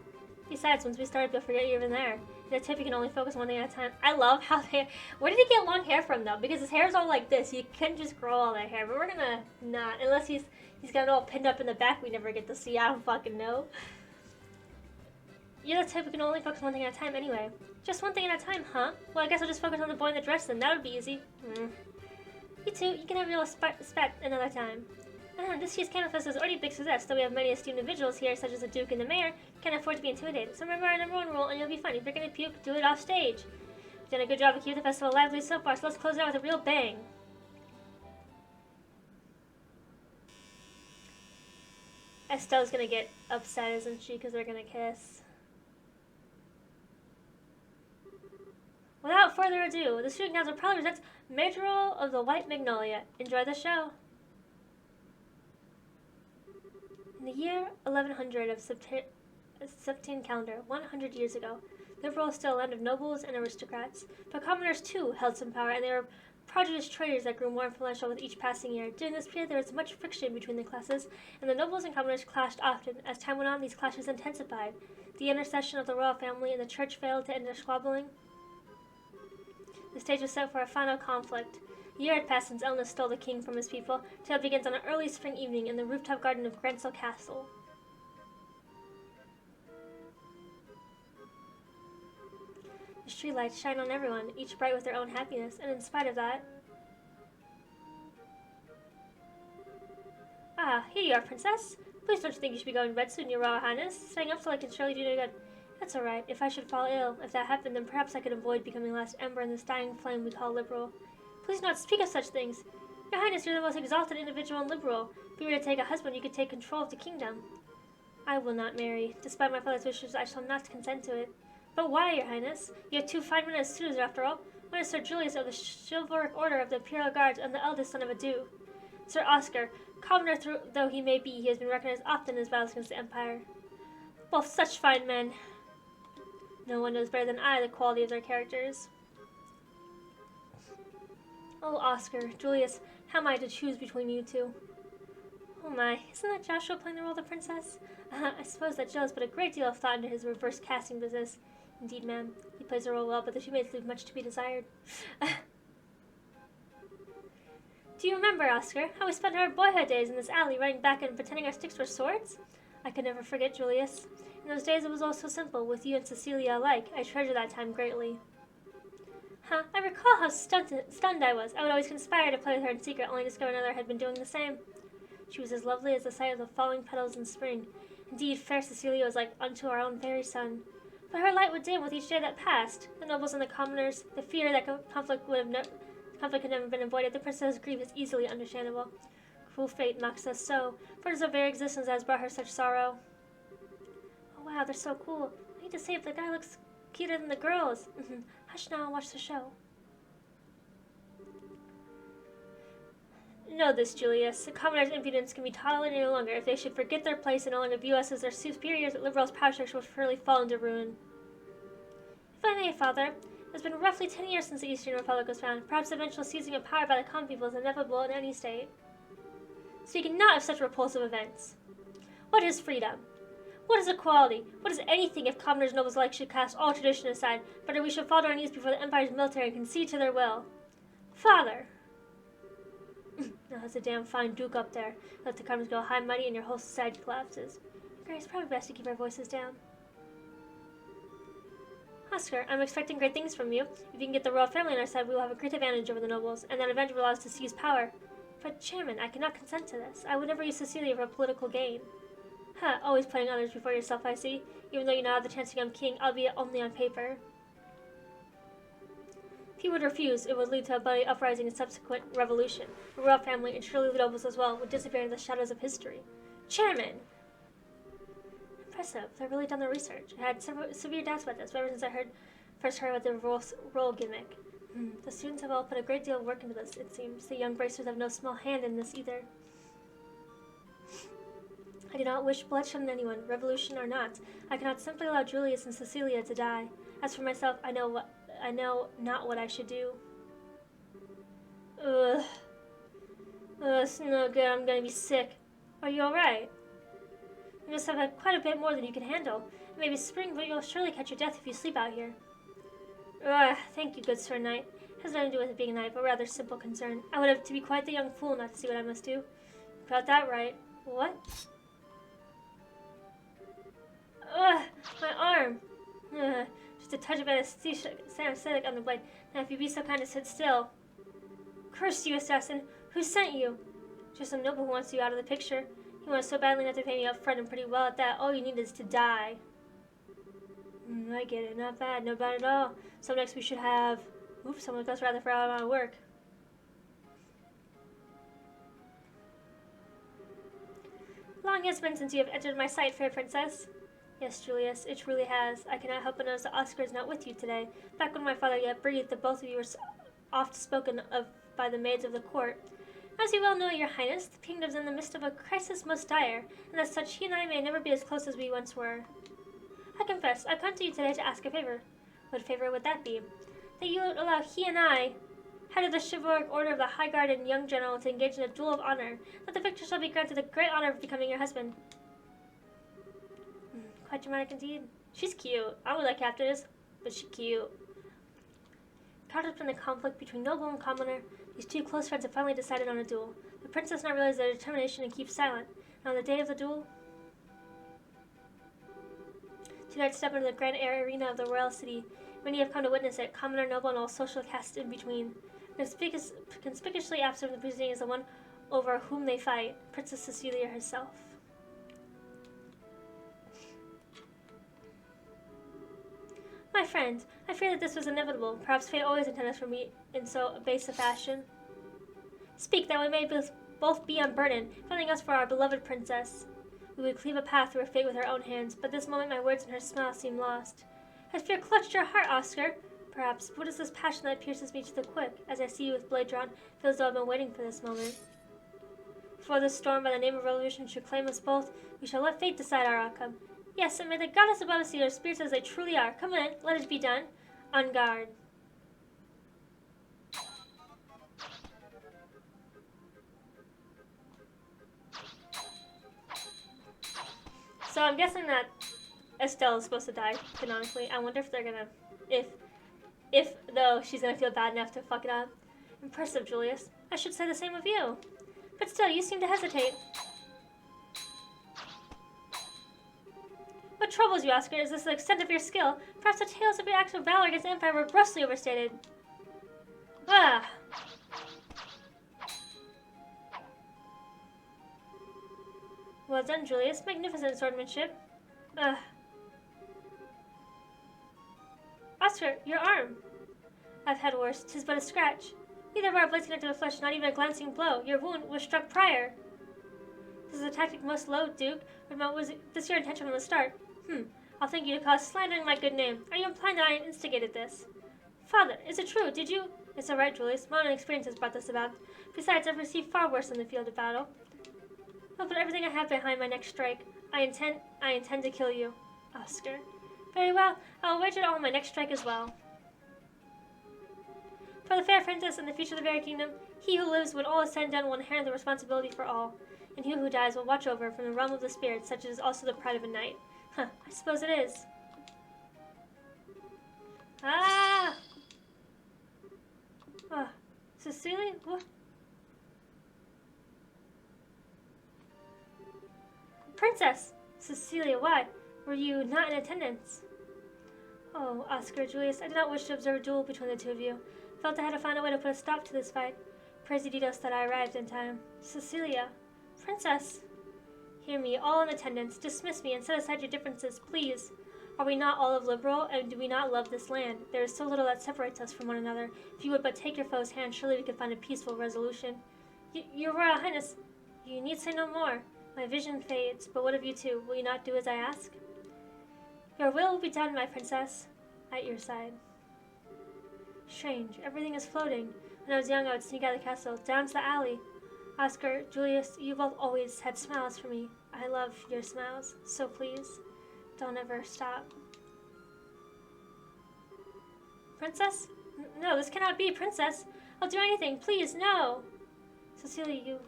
Besides, once we started, you'll forget you're even there. In a tip, you can only focus one thing at a time. I love how they... Where did he get long hair from, though? Because his hair is all like this. You couldn't just grow all that hair. But we're gonna not. Unless he's got it all pinned up in the back we never get to see. I don't fucking know. You're the type who can only focus one thing at a time anyway. Just one thing at a time, huh? Well, I guess I'll just focus on the boy in the dress then. That would be easy. You too. You can have your little spat another time. This year's Candle Fest is already a big success, though we have many esteemed individuals here, such as the Duke and the Mayor, can't afford to be intimidated. So remember our #1 rule, and you'll be fine. If you're gonna puke, do it off stage. We've done a good job of keeping the festival lively so far, so let's close it out with a real bang. Estelle's gonna get upset, isn't she? Because they're gonna kiss. Without further ado, the Student Council proudly presents Majorel of the White Magnolia. Enjoy the show. In the year 1100 of Septine calendar, 100 years ago, Liberal was still a land of nobles and aristocrats, but commoners too held some power, and they were prodigious traders that grew more influential with each passing year. During this period, there was much friction between the classes, and the nobles and commoners clashed often. As time went on, these clashes intensified. The intercession of the royal family and the church failed to end their squabbling. The stage was set for a final conflict. A year had passed since Elna stole the king from his people. Tale begins on an early spring evening in the rooftop garden of Grensel Castle. The streetlights shine on everyone, each bright with their own happiness, and in spite of that... Ah, here you are, Princess. Please don't you think you should be going to bed soon, Your Royal Highness? Staying up so I can surely do no good. That's all right. If I should fall ill, if that happened, then perhaps I could avoid becoming the last ember in this dying flame we call Liberal. Please not speak of such things. Your Highness, you're the most exalted individual in Liberal. If you were to take a husband, you could take control of the kingdom. I will not marry. Despite my father's wishes, I shall not consent to it. But why, Your Highness? You have 2 fine men as suitors, after all. One is Sir Julius of the Chivalric Order of the Imperial Guards, and the eldest son of a Duke. Sir Oscar, commoner though he may be, he has been recognized often in his battles against the Empire. Both such fine men. No one knows better than I the quality of their characters. Oh, Oscar, Julius, how am I to choose between you two? Oh my, isn't that Joshua playing the role of the princess? I suppose that Joe's put a great deal of thought into his reverse casting business. Indeed, ma'am, he plays the role well, but the teammates leave much to be desired. Do you remember, Oscar, how we spent our boyhood days in this alley running back and pretending our sticks were swords? I could never forget, Julius. In those days it was all so simple, with you and Cecilia alike. I treasure that time greatly. I recall how stunned I was. I would always conspire to play with her in secret, only to discover another had been doing the same. She was as lovely as the sight of the falling petals in spring. Indeed, fair Cecilia was like unto our own very sun. But her light would dim with each day that passed. The nobles and the commoners, the fear that conflict had never been avoided. The princess's grief is easily understandable. Cruel fate mocks us so, for it is her very existence that has brought her such sorrow. Oh wow, they're so cool. I need to say if the guy looks cuter than the girls. Hush now and watch the show. Know this, Julius. The commoners' impudence can be tolerated no longer. If they should forget their place and no longer view us as their superiors, Liberal's power structure will surely fall into ruin. If I may, Father, It's been roughly 10 years since the Eastern Republic was found. Perhaps the eventual seizing of power by the common people is inevitable in any state. Speaking not of such repulsive events. What is freedom? What is equality? What is anything if commoners, nobles alike should cast all tradition aside, but that we should fall to our knees before the Empire's military and concede to their will? Father! Now that's a damn fine duke up there. Let the commoners go high and mighty and your whole society collapses. Grace, probably best to keep our voices down. Oscar, I'm expecting great things from you. If you can get the royal family on our side, we will have a great advantage over the nobles, and that advantage will allow us to seize power. But, Chairman, I cannot consent to this. I would never use Cecilia for political gain. Huh, always putting others before yourself, I see. Even though you now have the chance to become king, albeit only on paper. If he would refuse, it would lead to a bloody uprising and subsequent revolution. The royal family, and surely the nobles as well, would disappear in the shadows of history. Chairman! Impressive. They've really done their research. I had severe doubts about this, but ever since I first heard about the role gimmick. The students have all put a great deal of work into this, it seems. The young bracers have no small hand in this either. I do not wish bloodshed on anyone, revolution or not. I cannot simply allow Julius and Cecilia to die. As for myself, I know not what I should do. Ugh. It's no good. I'm gonna be sick. Are you alright? You must have had quite a bit more than you can handle. It may be spring, but you'll surely catch your death if you sleep out here. Thank you, good Sir Knight. It has nothing to do with it being a knight, but rather simple concern. I would have to be quite the young fool not to see what I must do. You got that right. What? My arm. Just a touch of anesthetic on the blade. Now, if you'd be so kind to sit still. Curse you, assassin! Who sent you? Just some noble who wants you out of the picture. He wants so badly not to pay me up front and pretty well at that. All you need is to die. I get it. Not bad. Not bad at all. So next we should have... Oops, someone goes rather far out of work. Long has been since you have entered my sight, fair princess. Yes, Julius, it truly has. I cannot help but notice that Oscar is not with you today. Back when my father yet breathed, the both of you were oft spoken of by the maids of the court. As you well know, your highness, the kingdom is in the midst of a crisis most dire, and as such he and I may never be as close as we once were. I confess, I've come to you today to ask a favor. What favor would that be? That you would allow he and I, head of the chivalric order of the High Guard and young general, to engage in a duel of honor, that the victor shall be granted the great honor of becoming your husband. Quite dramatic indeed. She's cute. I would like captives, but she's cute. Caught up in the conflict between noble and commoner, these two close friends have finally decided on a duel. The princess now realizes their determination and keeps silent. And on the day of the duel, two knights step into the grand arena of the royal city. Many have come to witness it, commoner, noble, and all social castes in between. Conspicuously absent from the proceeding is the one over whom they fight, Princess Cecilia herself. My friend, I fear that this was inevitable. Perhaps fate always intended for me in so base a fashion. Speak, that we may both be unburdened, finding us for our beloved princess. We would cleave a path through her fate with our own hands, but this moment my words and her smile seem lost. Has fear clutched your heart, Oscar? Perhaps, but what is this passion that pierces me to the quick, as I see you with blade drawn, feels as though I've been waiting for this moment. Before this storm by the name of revolution should claim us both, we shall let fate decide our outcome. Yes, and may the goddess above us see our spirits as they truly are. Come in, let it be done. On guard. So I'm guessing that Estelle is supposed to die, canonically. I wonder if they're gonna... If though, she's gonna feel bad enough to fuck it up. Impressive, Julius. I should say the same of you. But still, you seem to hesitate. What troubles you, Oscar? Is this the extent of your skill? Perhaps the tales of your acts of valor against the Empire were grossly overstated. Ah! Well done, Julius. Magnificent swordmanship. Oscar, your arm. I've had worse. 'Tis but a scratch. Neither of our blades connected to the flesh, not even a glancing blow. Your wound was struck prior. This is a tactic most loathed, Duke. Was this your intention from the start? I'll thank you to cause slandering my good name. Are you implying that I instigated this? Father, is it true? Did you... It's all right, Julius. My own experience has brought this about. Besides, I've received far worse in the field of battle. I'll put everything I have behind my next strike. I intend to kill you. Oscar. Very well. I'll wager it all on my next strike as well. For the fair princess and the future of the very kingdom, he who lives when all is said and done will inherit the responsibility for all, and he who dies will watch over from the realm of the spirits, such as is also the pride of a knight. Huh, I suppose it is. Ah! Oh, Cecilia? What? Princess! Cecilia, why? Were you not in attendance? Oh, Oscar, Julius, I did not wish to observe a duel between the two of you. Felt I had to find a way to put a stop to this fight. Praise Didos that I arrived in time. Cecilia! Princess! Hear me, all in attendance. Dismiss me and set aside your differences, please. Are we not all of liberal, and do we not love this land? There is so little that separates us from one another. If you would but take your foe's hand, surely we could find a peaceful resolution. Your Royal Highness, you need say no more. My vision fades, but what of you two? Will you not do as I ask? Your will be done, my princess. At your side. Strange, everything is floating. When I was young, I would sneak out of the castle, down to the alley. Oscar, Julius, you both always had smiles for me. I love your smiles, so please, don't ever stop. Princess? No, this cannot be, Princess. I'll do anything, please, no. Cecilia, you...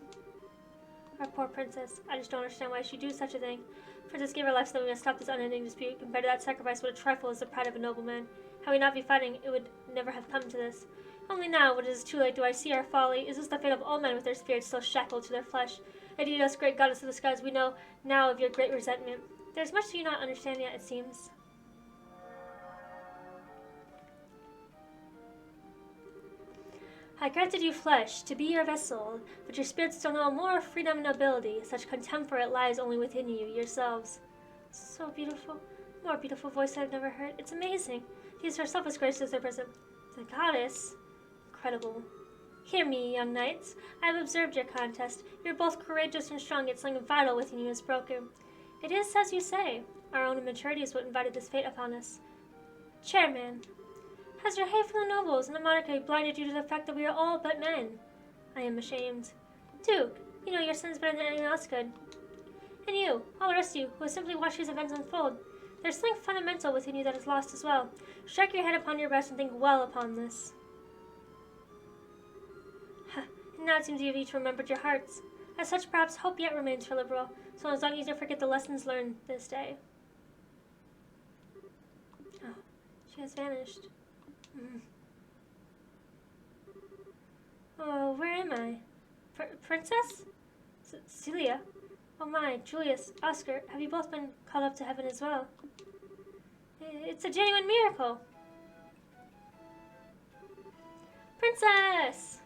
Our poor princess. I just don't understand why she'd do such a thing. Princess gave her life so that we must stop this unending dispute. Compared to that sacrifice, what a trifle is the pride of a nobleman. Had we not been fighting, it would never have come to this. Only now, when it is too late, do I see our folly. Is this the fate of all men with their spirits still shackled to their flesh? Adidas, great goddess of the skies, we know now of your great resentment. There's much you not understand yet, it seems. I granted you flesh, to be your vessel, but your spirits still know more freedom and nobility. Such contempt for it lies only within you, yourselves. So beautiful. More beautiful voice I've never heard. It's amazing. She herself as gracious as their present. The goddess? Incredible. Hear me, young knights. I have observed your contest. You're both courageous and strong, yet something vital within you is broken. It is as you say. Our own immaturity is what invited this fate upon us. Chairman. Has your hate for the nobles and the monarchy blinded you to the fact that we are all but men? I am ashamed. Duke, you know your sins better than anyone else could. And you, all the rest of you, who have simply watched these events unfold, there's something fundamental within you that is lost as well. Strike your head upon your breast and think well upon this. And now it seems you have each remembered your hearts. As such, perhaps hope yet remains for liberal, so as long as you forget the lessons learned this day. Oh, she has vanished. Oh, where am I? Princess? Celia? Oh my, Julius, Oscar, have you both been called up to heaven as well? It's a genuine miracle. Princess!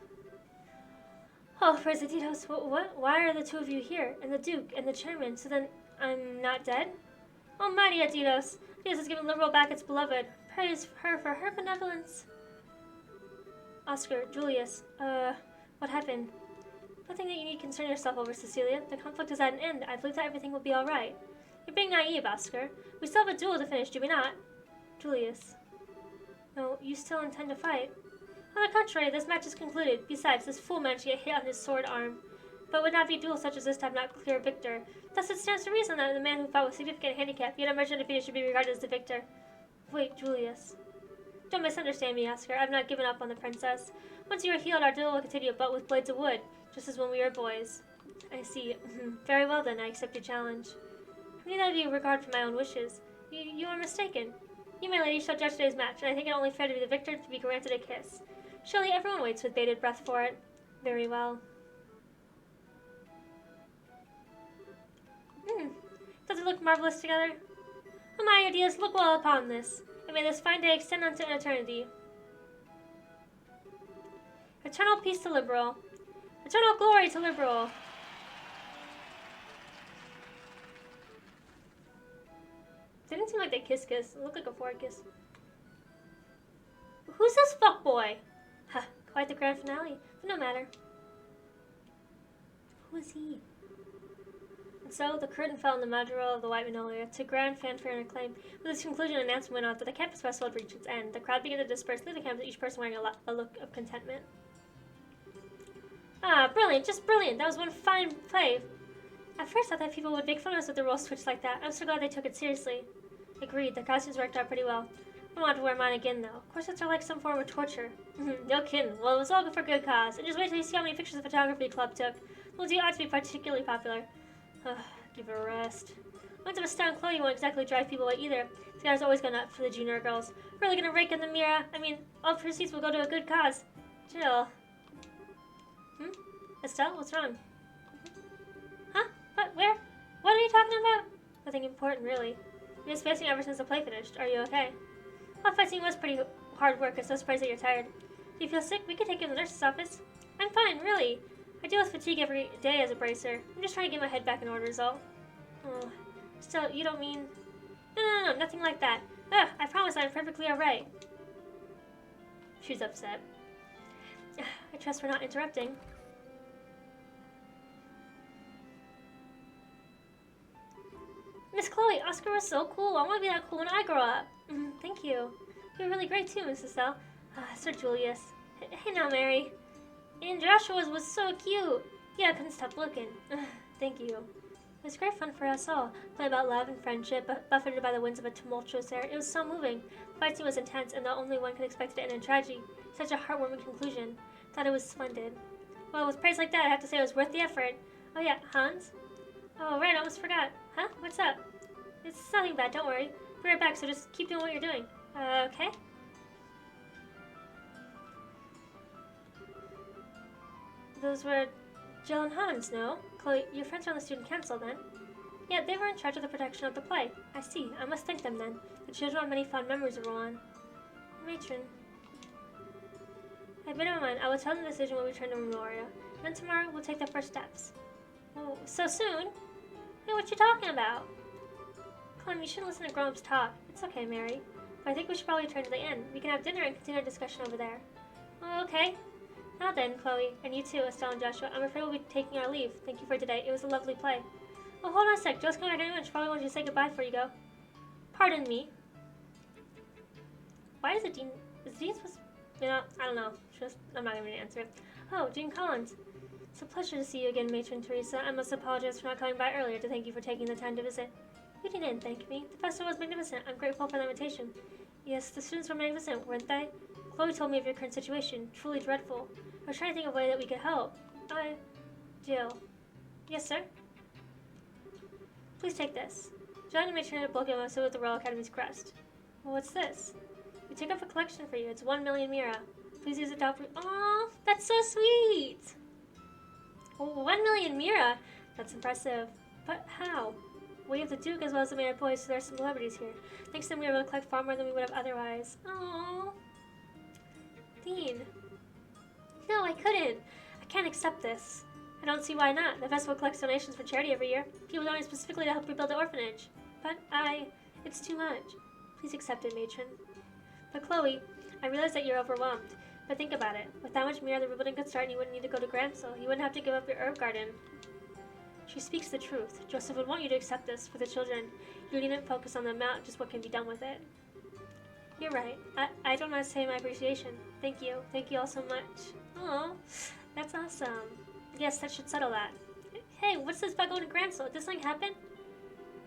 Oh, Presidentitos, what? Why are the two of you here? And the Duke and the Chairman, so then I'm not dead? Almighty Adidos! Adidos has given liberal back its beloved. Praise her for her benevolence. Oscar, Julius, what happened? Nothing that you need concern yourself over, Cecilia. The conflict is at an end. I believe that everything will be all right. You're being naive, Oscar. We still have a duel to finish, do we not? Julius. No, you still intend to fight. On the contrary, this match is concluded. Besides, this fool managed to get hit on his sword arm. But would not be a duel such as this to have not clear victor. Thus it stands to reason that the man who fought with significant handicap, yet emerged undefeated, should be regarded as the victor. Wait, Julius. Don't misunderstand me, Oscar. I've not given up on the princess. Once you are healed, our duel will continue, but with blades of wood, just as when we were boys. I see. Very well, then. I accept your challenge. I need that of you regard for my own wishes. You are mistaken. You, my lady, shall judge today's match, and I think it only fair to be the victor to be granted a kiss. Surely everyone waits with bated breath for it. Very well. Does it look marvelous together? Oh, my ideas, look well upon this. And may this fine day extend unto eternity. Eternal peace to liberal. Eternal glory to liberal. Didn't seem like they kiss. It looked like a forward kiss. Who's this fuckboy? Ha, quite the grand finale. But no matter. Who is he? And so, the curtain fell on the madrigal of the White Magnolia, to grand fanfare and acclaim. With this conclusion, an announcement went out that the campus festival had reached its end. The crowd began to disperse through the campus, each person wearing a look of contentment. Ah, brilliant, just brilliant. That was one fine play. At first, I thought people would make fun of us with the roll switch like that. I'm so glad they took it seriously. Agreed, the costumes worked out pretty well. I don't want to wear mine again, though. Corsets are like some form of torture. No kidding. Well, it was all good for good cause. And just wait till you see how many pictures the photography club took. Those ought to be particularly popular. Give her a rest. Once of a stone Chloe won't exactly drive people away either. This guy's always gone up for the junior girls. Really gonna rake in the mirror. I mean, all proceeds will go to a good cause. Jill. Estelle, what's wrong? Huh? What? Where? What are you talking about? Nothing important, really. You've been spacing ever since the play finished. Are you okay? Well, fighting was pretty hard work. I'm so surprised that you're tired. Do you feel sick? We could take you to the nurse's office. I'm fine, really. I deal with fatigue every day as a bracer. I'm just trying to get my head back in order is all. Oh, still, you don't mean... No, nothing like that. Ugh, I promise I'm perfectly alright. She's upset. I trust we're not interrupting. Miss Chloe, Oscar was so cool. I want to be that cool when I grow up. Thank you. You're really great too, Mrs. Estelle. Sir Julius. Hey now, Mary. And Joshua was so cute. Yeah, I couldn't stop looking. Thank you. It was great fun for us all. Playing about love and friendship, buffeted by the winds of a tumultuous air. It was so moving. The fight scene was intense, and the only one could expect it to end in tragedy. Such a heartwarming conclusion. Thought it was splendid. Well, with praise like that, I have to say it was worth the effort. Oh yeah, Hans? Oh, right, I almost forgot. Huh? What's up? It's nothing bad, don't worry. Be right back, so just keep doing what you're doing. Okay? Those were Jill and Hans, no? Chloe, your friends are on the student council, then? Yeah, they were in charge of the production of the play. I see. I must thank them, then. The children have many fond memories of Rouen. Matron. I've made up my mind. I will tell them the decision when we return to Memoria. Then tomorrow, we'll take the first steps. Oh, so soon? Hey, what you talking about? Clem, you shouldn't listen to grown-ups talk. It's okay, Mary. But I think we should probably return to the inn. We can have dinner and continue our discussion over there. Oh, okay. Now then, Chloe, and you too, Estelle and Joshua, I'm afraid we'll be taking our leave. Thank you for today. It was a lovely play. Oh, hold on a sec. Joe's coming back anyway. She probably wants you to say goodbye before you go. Pardon me. Why is it Dean... Is Dean supposed to... You know, I don't know. I'm not even going to answer it. Oh, Dean Collins. It's a pleasure to see you again, Matron Teresa. I must apologize for not coming by earlier to thank you for taking the time to visit. You didn't thank me. The festival was magnificent. I'm grateful for the invitation. Yes, the students were magnificent, weren't they? Chloe told me of your current situation. Truly dreadful. I was trying to think of a way that we could help. Jill. Yes, sir? Please take this. John and Matron had a bulky memo with the Royal Academy's crest. Well, what's this? We took up a collection for you. It's 1 million mira. Please use it to help... Aw, that's so sweet! Oh, 1 million mira? That's impressive. But how? We have the Duke as well as the Mayor Boys, so there are some celebrities here. Thanks to them, we were able to collect far more than we would have otherwise. Aww. Dean. No, I couldn't. I can't accept this. I don't see why not. The festival collects donations for charity every year. People donate specifically to help rebuild the orphanage. But it's too much. Please accept it, Matron. But Chloe, I realize that you're overwhelmed. But think about it. With that much mira, the rebuilding could start and you wouldn't need to go to Gramsel. You wouldn't have to give up your herb garden. She speaks the truth. Joseph would want you to accept this for the children. You needn't focus on the amount, just what can be done with it. You're right. I don't know how to say my appreciation. Thank you. Thank you all so much. Oh, that's awesome. Yes, that should settle that. Hey, what's this about going to Gramsel? Did this thing happen?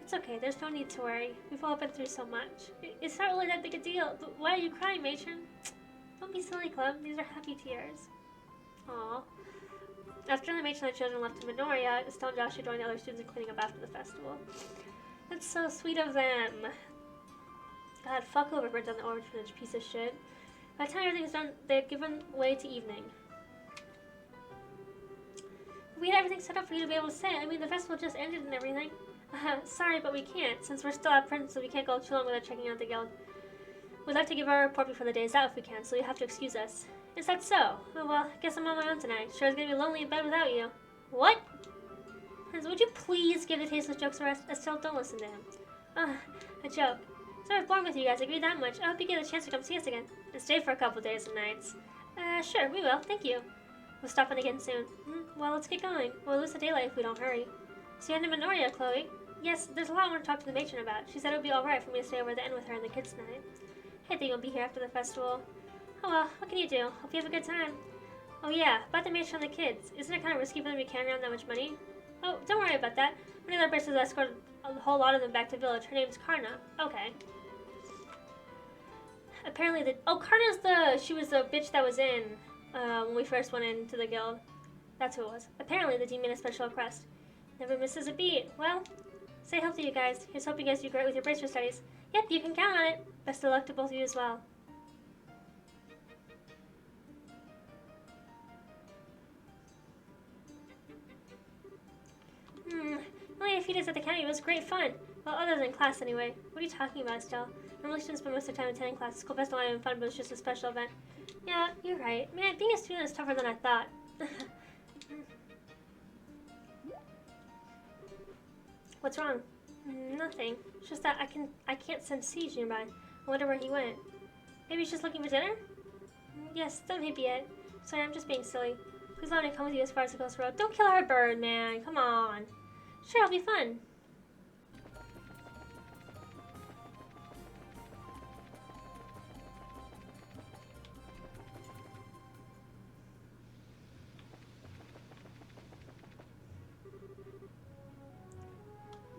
It's okay. There's no need to worry. We've all been through so much. It's not really that big a deal. But why are you crying, Matron? Don't be silly, Clem. These are happy tears. Aw. After the Matron and the children left to Minoria, Estelle and Joshua joined the other students in cleaning up after the festival. That's so sweet of them. God, fuck over burnt down the orphanage, piece of shit. By the time everything's done, they've given way to evening. We had everything set up for you to be able to stay. I mean, the festival just ended and everything. Sorry, but we can't. Since we're still at Prince, so we can't go too long without checking out the guild. We'd like to give our report before the day is out if we can, so you have to excuse us. Is that so? Oh, well, I guess I'm on my own tonight. Sure it's gonna be lonely in bed without you. What? Hans, would you please give the tasteless jokes a rest? Estelle, don't listen to him. A joke. So I was born with you guys, I agree that much. I hope you get a chance to come see us again. And stay for a couple days and nights. Sure, we will. Thank you. We'll stop in again soon. Well, let's get going. We'll lose the daylight if we don't hurry. See you in Minoria, Chloe. Yes, there's a lot I want to talk to the matron about. She said it would be alright for me to stay over the inn with her and the kids tonight. Hey, think you'll be here after the festival. Oh well, what can you do? Hope you have a good time. Oh yeah, about the matron and the kids. Isn't it kind of risky for them to be carrying around that much money? Oh, don't worry about that. One of the braces escorted a whole lot of them back to the village. Her name's Karna. Okay. Apparently she was the bitch that was in, when we first went into the guild. That's who it was. Apparently the demon has special request. Never misses a beat. Well, stay healthy, you guys. Here's hoping you guys do great with your bracer studies. Yep, you can count on it. Best of luck to both of you as well. Only a few days at the county was great fun. Well, other than class anyway. What are you talking about, Estelle? Normally students spend most of their time attending class. School festival wasn't fun, but it was just a special event. Yeah, you're right. Man, being a student is tougher than I thought. What's wrong? Nothing. It's just that I can't sense Siege nearby. I wonder where he went. Maybe he's just looking for dinner? Yes, that may be it. Sorry, I'm just being silly. Please let me come with you as far as the coast road. Don't kill our bird, man. Come on. Sure, it'll be fun.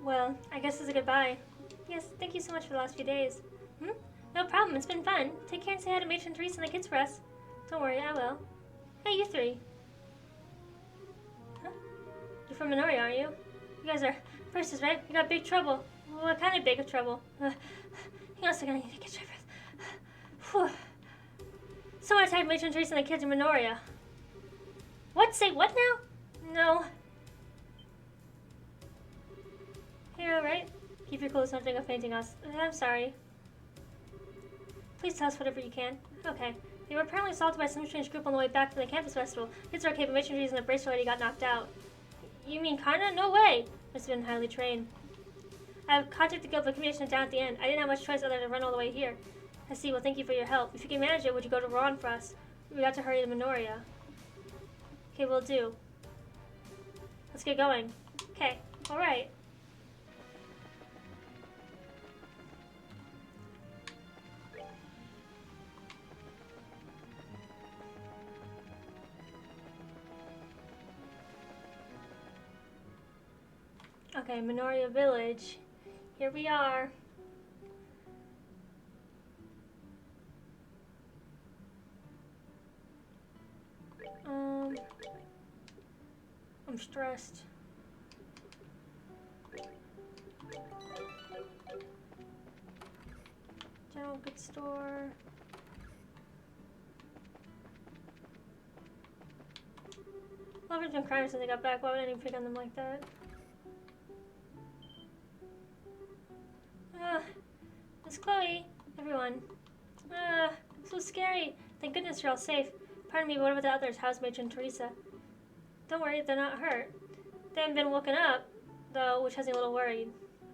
Well, I guess it's a goodbye. Yes, thank you so much for the last few days. No problem, it's been fun. Take care and say hi to Matron Teresa and the kids for us. Don't worry, I will. Hey, you three. Huh? You're from Minoria, aren't you? You guys are versus, right? You got big trouble. What kind of big trouble? Hang on a second, I need to catch my breath. Whew. Someone attacked Matron Teresa and the kids in Minoria. What? Say what now? No. You're alright? Keep your cool, don't think of fainting us. I'm sorry. Please tell us whatever you can. Okay. They were apparently assaulted by some strange group on the way back from the campus festival. Kids are okay, but Matron Teresa and the bracelet lady got knocked out. You mean Karna? No way! Must have been highly trained. I have contacted the guild, but communication down at the end. I didn't have much choice other than to run all the way here. I see. Well, thank you for your help. If you can manage it, would you go to Ron for us? We got to hurry to Minoria. Okay, we'll do. Let's get going. Okay. Alright. Okay, Minoria Village. Here we are. I'm stressed. General goods store. Lover's been crying since I got back. Why would anyone pick on them like that? Miss Chloe, everyone. So scary. Thank goodness you're all safe. Pardon me, but what about the others? How's Matron Teresa? Don't worry, they're not hurt. They haven't been woken up, though, which has me a little worried.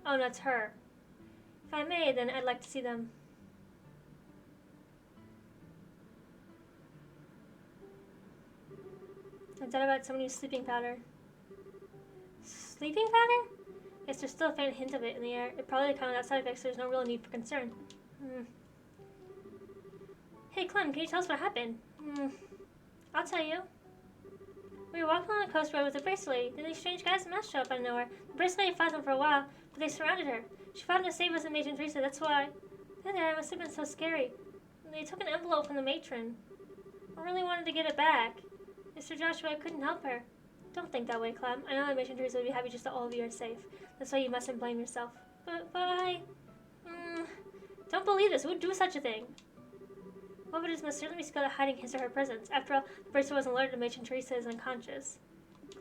Oh, no, it's her. If I may, then I'd like to see them. Is that about some new sleeping powder? Sleeping powder? Yes, there's still a faint hint of it in the air. It probably comes without side effects, so there's no real need for concern. Hey, Clem, can you tell us what happened? I'll tell you. We were walking along the coast road with a bracelet. Then these strange guys in masks show up out of nowhere. The bracelet fought them for a while, but they surrounded her. She fought to save us and Matron Teresa, that's why. There, it must have been so scary. They took an envelope from the matron. I really wanted to get it back. Mr. Joshua, I couldn't help her. Don't think that way, Clem. I know that Matron Teresa would be happy just that all of you are safe. That's why you mustn't blame yourself. But I... don't believe this. Who would do such a thing? Well, but it must certainly be skilled at hiding his or her presence. After all, the bracelet wasn't alerted to Matron Teresa is unconscious.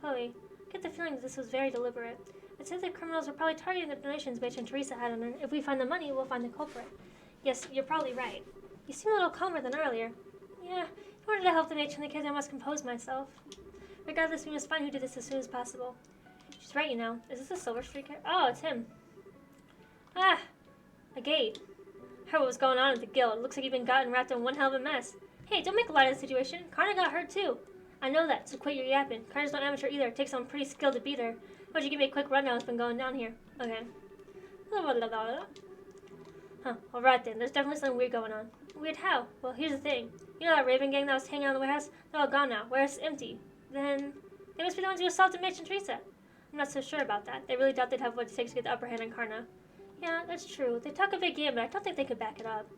Chloe, I get the feeling that this was very deliberate. It said that criminals were probably targeting the donations Matron Teresa had on her. If we find the money, we'll find the culprit. Yes, you're probably right. You seem a little calmer than earlier. Yeah, in order to help the matron and the kids, I must compose myself. Regardless, we must find who did this as soon as possible. She's right, you know. Is this a Silver Streak? Oh, it's him. Ah, a gate. Heard what was going on at the guild. Looks like you've been gotten wrapped in one hell of a mess. Hey, don't make light of the situation. Karna got hurt too. I know that, so quit your yapping. Karna's no amateur either. It takes someone pretty skilled to beat her. Why don't you give me a quick rundown of what's been going down here? Okay. Huh, alright then. There's definitely something weird going on. Weird how? Well, here's the thing. You know that Raven gang that was hanging out in the warehouse? They're all gone now. Warehouse is empty. Then they must be the ones who assaulted Matron Teresa. I'm not so sure about that. They really doubt they'd have what it takes to get the upper hand on Karna. Yeah, that's true. They talk a big game, but I don't think they could back it up.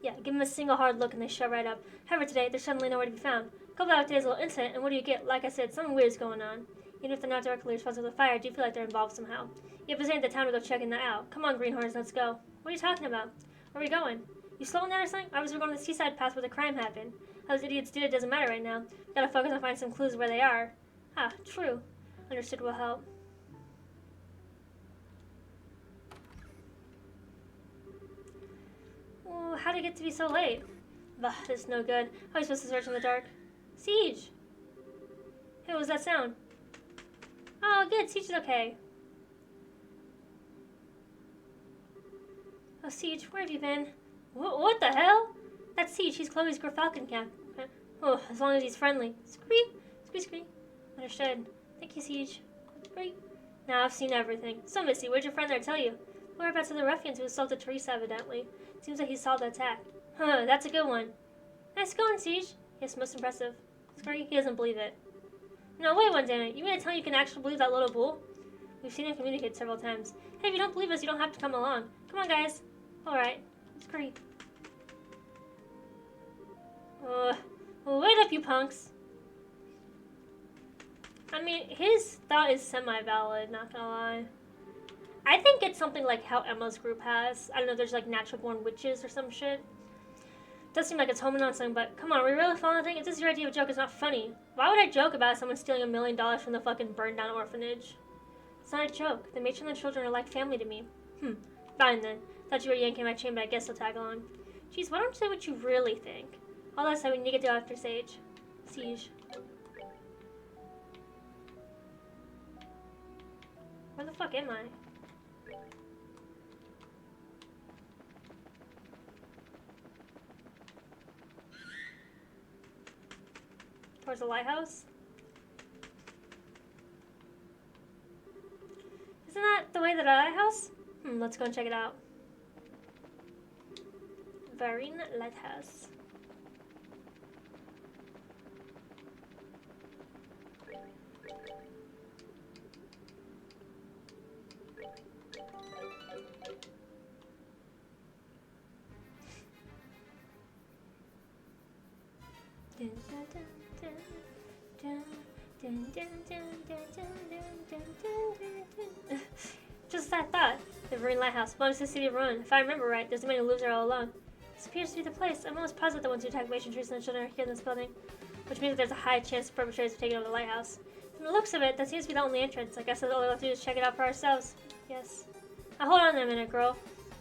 Yeah, give them a single hard look and they shut right up. However, today, they're suddenly nowhere to be found. A couple hours today's little incident, and what do you get? Like I said, something weird is going on. Even if they're not directly responsible for the fire, I do feel like they're involved somehow. You have presented the time to go checking that out. Come on, greenhorns, let's go. What are you talking about? Where are we going? You slowing down or something? Obviously, we're going to the seaside pass where the crime happened. How those idiots did it doesn't matter right now. We gotta focus on finding some clues where they are. Ah, true. Understood will help. Oh, how did it get to be so late? Bah, this is no good. How are we supposed to search in the dark? Siege! Hey, what was that sound? Oh, good. Siege is okay. Oh, Siege, where have you been? What the hell? That's Siege. He's Chloe's Falcon cap. Oh, as long as he's friendly. Scree! Scree, scree. Understood. Thank you, Siege. Scree. Now I've seen everything. So, Missy, where'd your friend there tell you? Whereabouts of the ruffians who assaulted Teresa, evidently. Seems like he saw the attack. Huh, that's a good one. Nice going, Siege. Yes, most impressive. Scree, he doesn't believe it. No, wait one minute. You mean to tell me you can actually believe that little bull? We've seen him communicate several times. Hey, if you don't believe us, you don't have to come along. Come on, guys. Alright. Scree. Well, wait up, you punks. I mean, his thought is semi-valid, not gonna lie. I think it's something like how Emma's group has. I don't know, there's like natural born witches or some shit. Does seem like it's homing on something, but come on, are we really following the thing? If this is your idea of a joke, it's not funny. Why would I joke about someone stealing $1 million from the fucking burned down orphanage? It's not a joke. The matron and the children are like family to me. Fine then. Thought you were yanking my chain, but I guess I'll tag along. Jeez, why don't you say what you really think? All that said, we need to get to after Siege. Where the fuck am I? Towards the lighthouse? Isn't that the way to the lighthouse? Let's go and check it out. Varine Lighthouse. Just as I thought. The Marine Lighthouse belongs to the city of Ruin. If I remember right, there's a man who lives there all alone. This appears to be the place. I'm almost positive the ones who attacked Matron Teresa and the children are here in this building, which means that there's a high chance the perpetrators have taken over the lighthouse. From the looks of it, that seems to be the only entrance. I guess all we have to do is check it out for ourselves. Yes. Now hold on a minute, girl.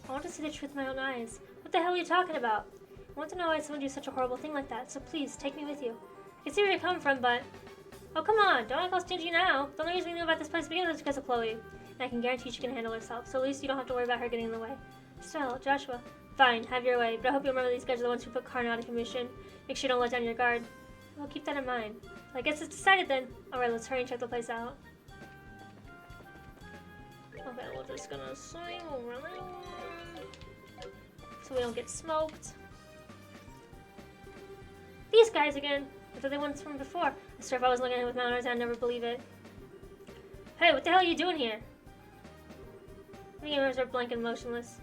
I want to see the truth with my own eyes. What the hell are you talking about? I want to know why someone do such a horrible thing like that, so please, take me with you. I can see where you're coming from, but... Oh, come on, don't act all stingy now. The only reason we knew about this place to begin with is because of Chloe. And I can guarantee she can handle herself, so at least you don't have to worry about her getting in the way. Still, Joshua. Fine, have your way, but I hope you remember these guys are the ones who put Karna out of commission. Make sure you don't let down your guard. Well, keep that in mind. I guess it's decided then. Alright, let's hurry and check the place out. Okay, we're just gonna swing around so we don't get smoked. These guys again. I thought they ones from before. I swear if I was looking at it with my own eyes, I'd never believe it. Hey, what the hell are you doing here? The gamers are blank and motionless.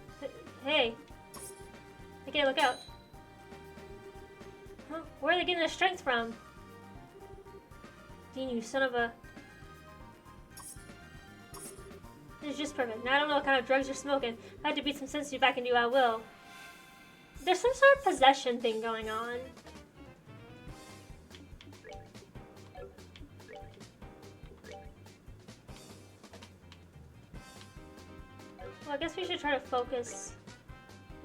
Hey. Okay, look out. Huh? Where are they getting their strength from? Dean, you son of a... This is just perfect. Now I don't know what kind of drugs you're smoking. If I have to beat some sense to you back into you, I will. There's some sort of possession thing going on. Well, I guess we should try to focus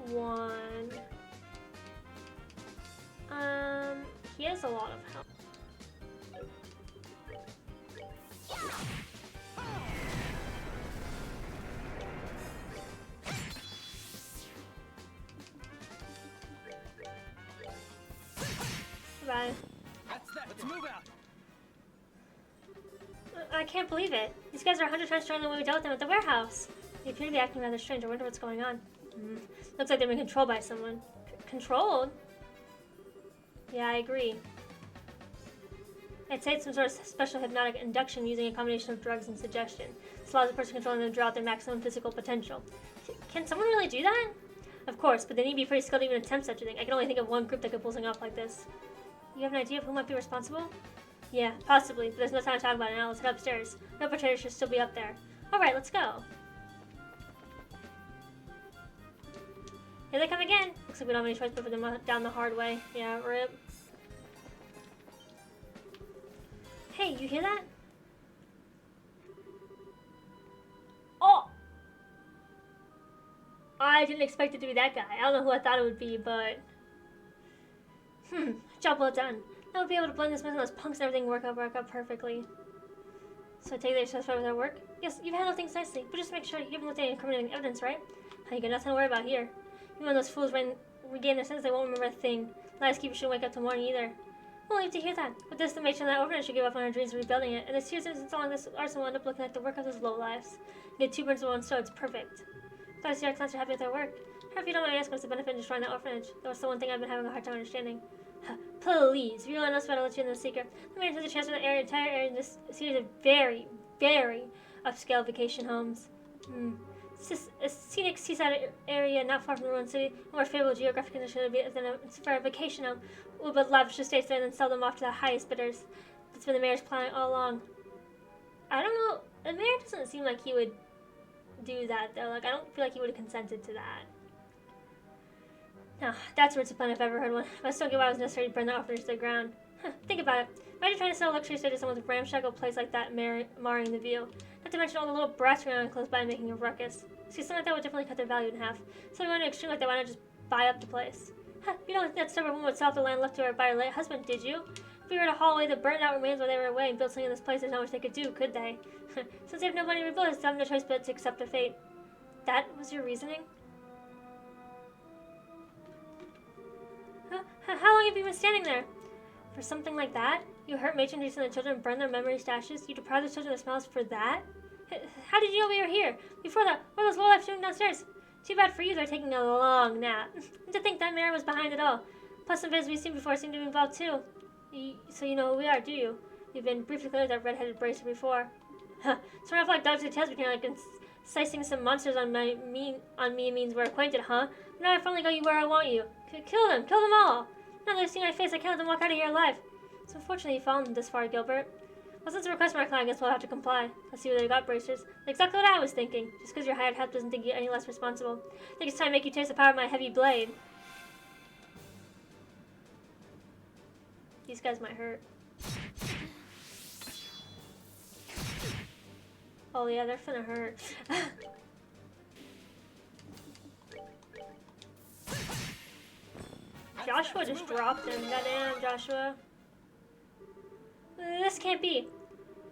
one. He has a lot of health. Bye. Let's move out. I can't believe it. These guys are 100 times stronger than when we dealt with them at the warehouse. They appear to be acting rather strange. I wonder what's going on. Looks like they've been controlled by someone. Controlled? Yeah, I agree. I'd say it's some sort of special hypnotic induction using a combination of drugs and suggestion. This allows the person controlling them to draw out their maximum physical potential. Can someone really do that? Of course, but they need to be pretty skilled to even attempt such a thing. I can only think of one group that could pull something off like this. You have an idea of who might be responsible? Yeah, possibly, but there's no time to talk about it now. Let's head upstairs. The perpetrator should still be up there. Alright, let's go. Here they come again. Looks like we don't have any choice but for them down the hard way. Yeah, rip. Hey, you hear that? Oh! I didn't expect it to be that guy. I don't know who I thought it would be, but... Job well done. Now we'll be able to blend this mess and those punks and everything work out perfectly. So I take that you're satisfied with our work? Yes, you've handled things nicely, but just make sure you haven't looked at any incriminating evidence, right? You got nothing to worry about here. Even when those fools regain their senses, they won't remember a thing. Lies keepers shouldn't wake up till morning either. We'll leave to hear that. With this, the matron of that orphanage should give up on her dreams of rebuilding it, and the serious installing this arsenal will end up looking like the work of those lowlifes. Get two birds with one stone, it's perfect. Glad to see our clients are happy with their work. How if you don't mind asking what's the benefit in destroying that orphanage? That was the one thing I've been having a hard time understanding. Please, if you really know about it, I'll let you in the secret. The man has a chance for the entire area in this series of very, very upscale vacation homes. A scenic seaside area not far from the ruined city, a more favorable geographic condition than for a vacation home. We'll build lavish estates there and then sell them off to the highest bidders. That's been the mayor's plan all along. I don't know. The mayor doesn't seem like he would do that, though. Like, I don't feel like he would have consented to that. Now, that's words of fun if I've ever heard one. But I still get why it was necessary to burn the orphanage to the ground. Think about it. Imagine trying to sell a luxury estate to someone's ramshackle place like that, marring the view. Not to mention all the little brats around close by making a ruckus. See, something like that would definitely cut their value in half. So if you want to extreme like that, why not just buy up the place? You don't think that stubborn woman would sell off the land left to her by her late husband, did you? If we were to haul away the burnt out remains while they were away and build something in this place, there's not much they could do, could they? Since they have no money to rebuild it, they have no choice but to accept their fate. That was your reasoning? How long have you been standing there? For something like that? You hurt matron and the children and burn their memory stashes? You deprive the children of smiles for that? How did you know we were here? Before that, what were those lowlifes doing downstairs? Too bad for you, they're taking a long nap. And to think that Mary was behind it all. Plus, some visitors we've seen before seem to be involved too. So you know who we are, do you? You've been briefly clear with that red-headed bracer before. So we're off like dogs with tails between like incising some monsters on me means we're acquainted, huh? Now I finally got you where I want you. Kill them all. Now that they've seen my face, I can't let them walk out of here alive. So fortunately you've fallen this far, Gilbert. Well, since it's a request from our client, I guess we'll have to comply. Let's see whether they got bracers. Exactly what I was thinking. Just because your hired help doesn't think you any less responsible. I think it's time to make you taste the power of my heavy blade. These guys might hurt. Oh yeah, they're finna hurt. Joshua just dropped him. Goddamn, Joshua. This can't be.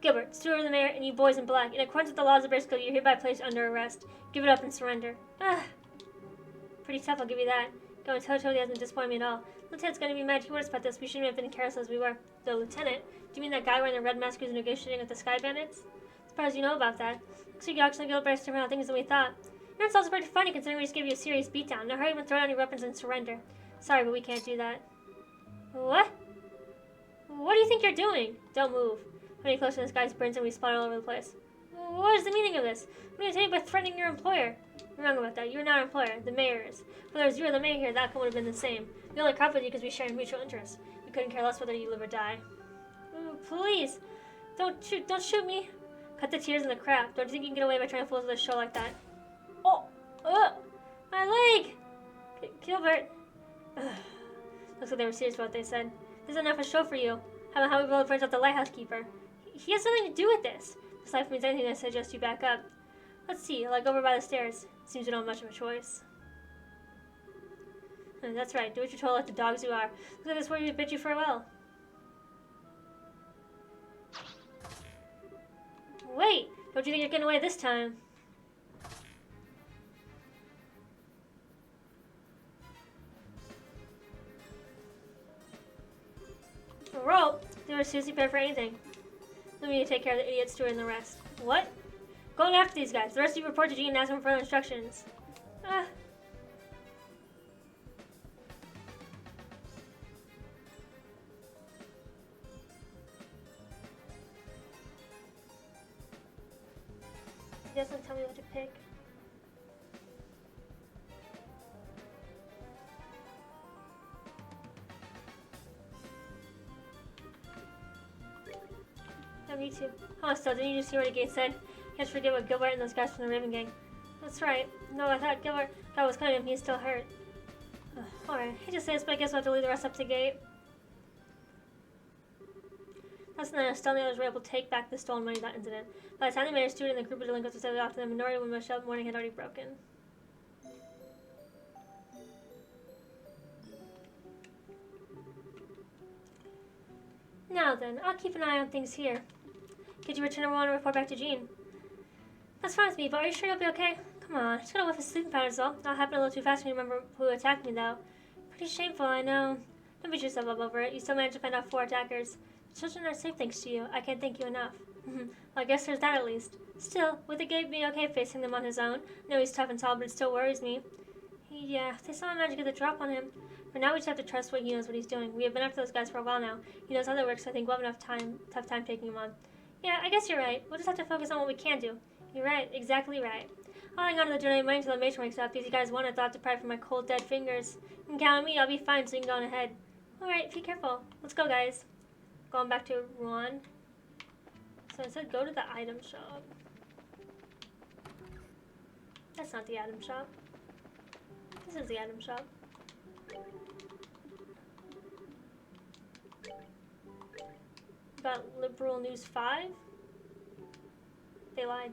Gilbert, steward of the mayor, and you boys in black, in accordance with the laws of British Code, you're hereby placed under arrest. Give it up and surrender. Pretty tough, I'll give you that. Going toe-to-toe hasn't disappointed me at all. Lieutenant's gonna be mad to us about this. We shouldn't have been careless as we were. The lieutenant? Do you mean that guy wearing the red mask who's negotiating with the Sky Bandits? Surprised you know about that. Looks like you actually Gilbert's different on things than we thought. It's also pretty funny considering we just gave you a serious beatdown. Now hurry up and throw down your weapons and surrender. Sorry, but we can't do that. What? What do you think you're doing? Don't move. When you close to this guy's brains and we spot all over the place. What is the meaning of this? What are you saying by threatening your employer? You're wrong about that. You're not our employer. The mayor is. Whether it was you or the mayor here, the outcome would have been the same. We only cooperate with you because we share mutual interests. We couldn't care less whether you live or die. Please. Don't shoot me. Cut the tears and the crap. Don't you think you can get away by trying to fool us with a show like that? Oh! My leg! Gilbert. Looks like they were serious about what they said. This is enough of a show for you. How about how we both friends out the lighthouse keeper? He has something to do with this. This life means anything, I suggest you back up. Let's see, like over by the stairs. Seems we don't have much of a choice. That's right, do what you're told like the dogs you are. Looks like this where we bid you farewell. Wait! Don't you think you're getting away this time? A rope? They were seriously prepared for anything. Let me take care of the idiot steward and the rest. What? Going after these guys. The rest of you report to G and ask them for further instructions. He doesn't tell me what to pick. me too. Oh, still, didn't you just hear what Gate said? Can't forget what Gilbert and those guys from the Raven Gang. That's right. No, I thought Gilbert was cutting him. He's still hurt. Alright, I hate to say this, but I guess we'll have to leave the rest up to Gate. That's when still the others were able to take back the stolen money in that incident. By the time the mayor, Stewart, and the group of delinquents were settled off to the minority when Michelle morning had already broken. Now then, I'll keep an eye on things here. Could you return everyone and report back to Jean? That's fine with me, but are you sure you'll be okay? Come on, just got a whiff of sleeping powder, so that'll happen a little too fast when you remember who attacked me, though. Pretty shameful, I know. Don't beat yourself up over it. You still managed to find out 4 attackers. The children are safe thanks to you. I can't thank you enough. Well, I guess there's that at least. Still, would the Gabe be okay facing them on his own? I know he's tough and tall, but it still worries me. Yeah, they somehow managed to get the drop on him. For now, we just have to trust he knows what he's doing. We have been after those guys for a while now. He knows how that works, so I think we'll have tough time taking him on. Yeah, I guess you're right. We'll just have to focus on what we can do. You're right, exactly right. I'll hang on to the donated money until the matron wakes up. These guys want a thought deprived from my cold, dead fingers. You can count on me, I'll be fine, so you can go on ahead. Alright, be careful. Let's go, guys. Going back to Rouen. So it said go to the item shop. That's not the item shop. This is the item shop. Got Liberal News 5. They lied.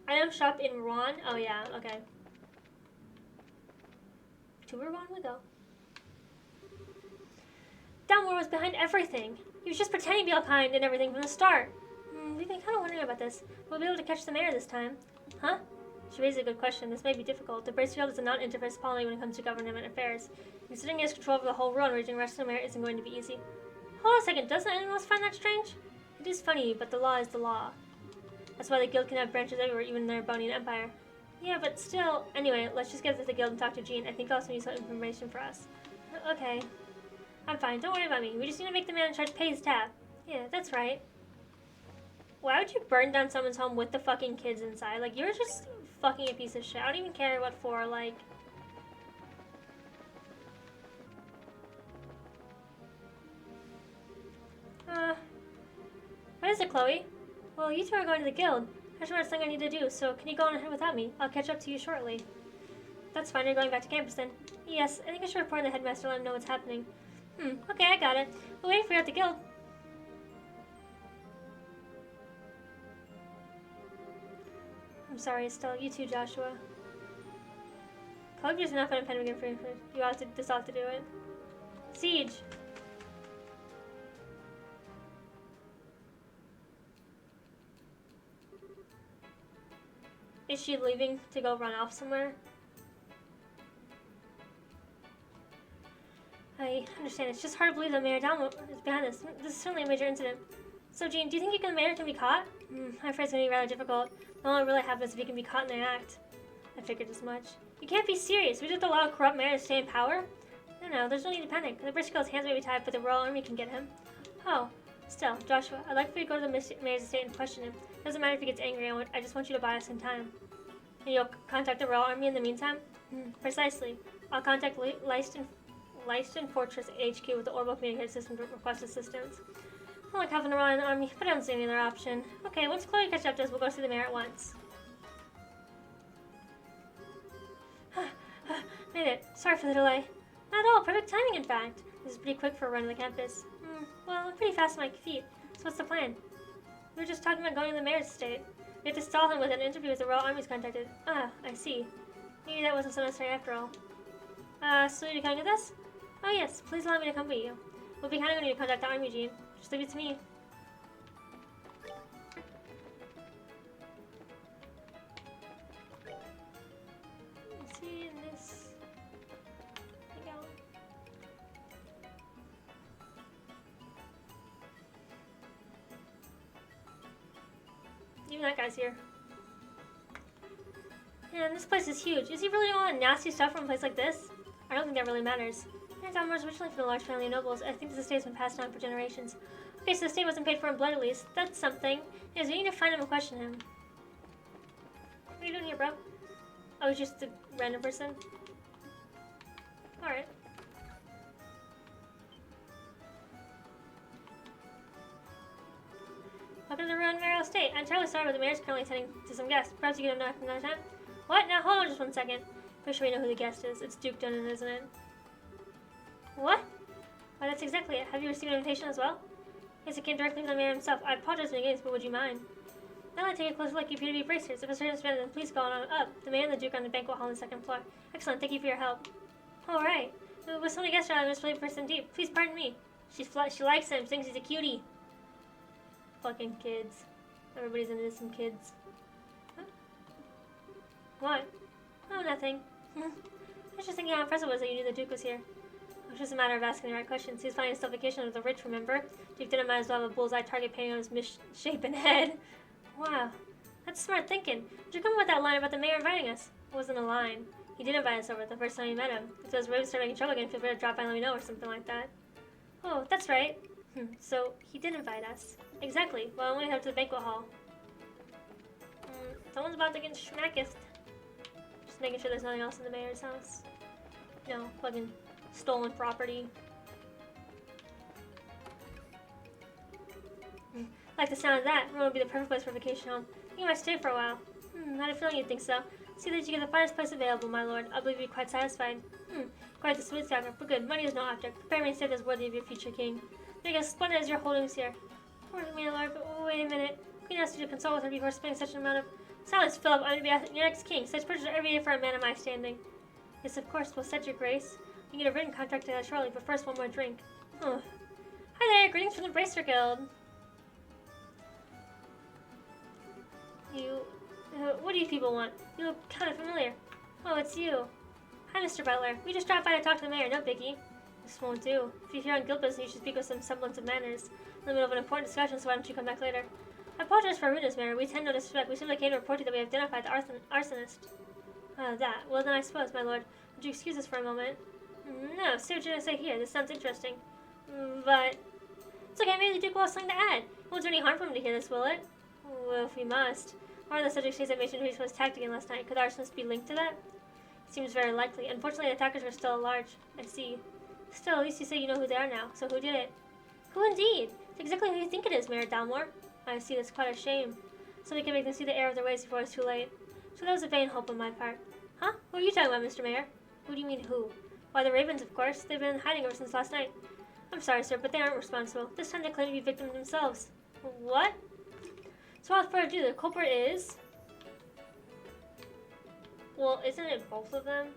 Item shop in Rouen? Oh yeah, okay. To where Rouen would go. Dalmore was behind everything. He was just pretending to be all kind and everything from the start. We've been kind of wondering about this. We'll be able to catch the mayor this time. Huh? She raised a good question. This may be difficult. The Bracefield is a non-interest polity when it comes to government affairs. Considering he has control over the whole world, reaching the rest of the mayor isn't going to be easy. Hold on a second, doesn't anyone else find that strange? It is funny, but the law is the law. That's why the guild can have branches everywhere, even in their Bonian Empire. Yeah, but still... Anyway, let's just get to the guild and talk to Jean. I think I'll also need some information for us. Okay. I'm fine, don't worry about me. We just need to make the man in charge pay his tab. Yeah, that's right. Why would you burn down someone's home with the fucking kids inside? Like, you're just fucking a piece of shit. I don't even care what for, like... What is it, Chloe? Well, you two are going to the guild. I just want something I need to do, so can you go on ahead without me? I'll catch up to you shortly. That's fine, you're going back to campus then. Yes, I think I should report to the headmaster and let him know what's happening. Okay, I got it. We'll wait for you at the guild. I'm sorry, Estelle. You too, Joshua. Chloe just enough and pen again for you. You have to have to do it. Siege. Is she leaving to go run off somewhere? I understand. It's just hard to believe that Mayor Dalmore is behind this. This is certainly a major incident. So, Jean, do you think the mayor can be caught? I'm afraid it's going to be rather difficult. All that really happens if he can be caught in their act. I figured as much. You can't be serious. We just allow a corrupt mayor to stay in power? No, there's no need to panic. The British Guild's hands may be tied, but the Royal Army can get him. Oh, still, Joshua, I'd like for you to go to the mayor's estate and question him. Doesn't matter if he gets angry. I just want you to buy us some time. And you'll contact the Royal Army in the meantime? Precisely. I'll contact Leiston Fortress HQ with the Orbital Communication System to request assistance. I like having a Royal Army, but I don't see any other option. Okay, once Chloe catches up to us, we'll go see the mayor at once. Made it. Sorry for the delay. Not at all. Perfect timing, in fact. This is pretty quick for a run to the campus. Well, I'm pretty fast on my feet. So what's the plan? We were just talking about going to the mayor's estate. We have to stall him with an interview with the Royal Army's contacted. I see. Maybe that wasn't so necessary after all. So you're coming with us? Oh yes, please allow me to accompany you. We'll be counting on you to contact the Army, Jean. Just leave it to me. Let's see in this. There you go. Even that guy's here. Man, this place is huge. Is he really all that nasty stuff from a place like this? I don't think that really matters. Dalmore was originally from a large family of nobles. I think this estate has been passed down for generations. Okay, so the estate wasn't paid for in blood at least. That's something. Yes, we need to find him and question him. What are you doing here, bro? Oh, he's just a random person? Alright. terribly sorry, but the mayor's currently attending to some guests. Perhaps you could have knocked another time? What? Now, hold on just 1 second. Pretty sure we know who the guest is. It's Duke Dunnan, isn't it? What? Why, that's exactly it. Have you received an invitation as well? Yes, it came directly from the mayor himself. I apologize in advance, but would you mind? Now I take a closer look. You appear to be bracers. If it's certain then please go on up. The mayor and the Duke are on the banquet hall on the 2nd floor. Excellent. Thank you for your help. All right. With so many guests around, this really person deep. Please pardon me. She likes him. Thinks he's a cutie. Fucking kids. Everybody's into some kids. Huh? What? Oh, nothing. I was just thinking how impressive it was that you knew the Duke was here. It was just a matter of asking the right questions. He was finding himself vacation with the rich, remember? Duke didn't might as well have a bullseye target painting on his misshapen head. Wow. That's smart thinking. Did you come up with that line about the mayor inviting us? It wasn't a line. He did invite us over the first time we met him. If those ravens start making trouble again, feel free to drop by and let me know or something like that. Oh, that's right. So, he did invite us. Exactly. Well, I'm going to head to the banquet hall. Someone's about to get schmacked. Just making sure there's nothing else in the mayor's house. No, fucking stolen property. Like the sound of that. Rome would be the perfect place for a vacation home. I think you might stay for a while. I had a feeling you'd think so. See that you get the finest place available, my lord. I believe you'd be quite satisfied. Quite the smooth talker, but good. Money is no object. Prepare me instead as worthy of your future king. Make as splendid as your holdings here. Pardon me, lord, but wait a minute. Queen asked you to consult with her before spending such an amount of... Silence, Philip. I'm to be your next king. Such purchase every day for a man of my standing. Yes, of course. Well said, your grace. You get a written contract to that shortly, but first one more drink. Hi there. Greetings from the Bracer Guild. What do you people want? You look kind of familiar. Oh, it's you. Hi, Mr. Butler. We just dropped by to talk to the mayor, no biggie. This won't do. If you're here on guild business, you should speak with some semblance of manners. In the middle of an important discussion, so why don't you come back later? I apologize for our rudeness, Mayor. We intend no disrespect. We simply came to report to you that we have identified the arsonist. That. Well, then I suppose, my lord. Would you excuse us for a moment? No, see what you're going to say here. This sounds interesting. But... It's okay, maybe the Duke will have something to add. It won't do any harm for him to hear this, will it? Well, if we must. One of the subject states that mentioned who was attacked again last night. Could the arsonist be linked to that? It seems very likely. Unfortunately, the attackers were still at large. I see. Still, at least you say you know who they are now. So who did it? Who indeed? It's exactly who you think it is, Mayor Dalmore. I see, that's quite a shame. Somebody can make them see the error of their ways before it's too late. So that was a vain hope on my part. Huh? Who are you talking about, Mr. Mayor? Who do you mean, who? Why, the Ravens, of course. They've been hiding ever since last night. I'm sorry, sir, but they aren't responsible. This time they claim to be victims themselves. What? So without further ado, the culprit is... Well, isn't it both of them?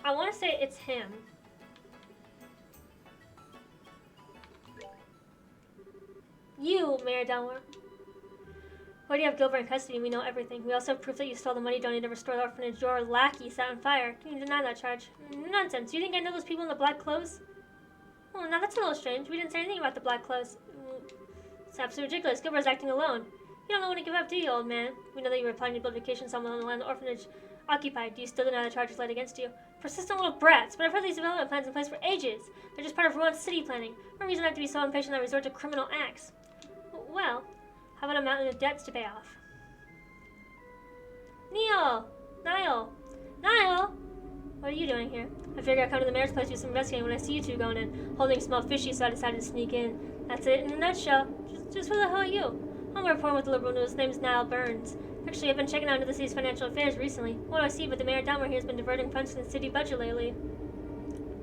I want to say it's him. You, Mayor Delmore. Why do you have Gilbert in custody? We know everything. We also have proof that you stole the money donated to restore the orphanage. Your lackey set on fire. Can you deny that charge? Nonsense. Do you think I know those people in the black clothes? Well, now that's a little strange. We didn't say anything about the black clothes. It's absolutely ridiculous. Gilbert's acting alone. You don't know when to give up, do you, old man? We know that you were planning to build vacation somewhere on the land the orphanage occupied. Do you still deny the charges laid against you? Persistent little brats. But I've had these development plans in place for ages. They're just part of Rowan's city planning. No reason not to be so impatient that I resort to criminal acts. Well, how about a mountain of debts to pay off? Niall! What are you doing here? I figured I'd come to the mayor's place to do some investigating when I see you two going in. Holding smelled fishy, so I decided to sneak in. That's it in a nutshell. Just who the hell are you? I'm reporting with the Liberal News. His name's Niall Burns. Actually, I've been checking out into the city's financial affairs recently. What do I see? But the mayor down here has been diverting funds from the city budget lately.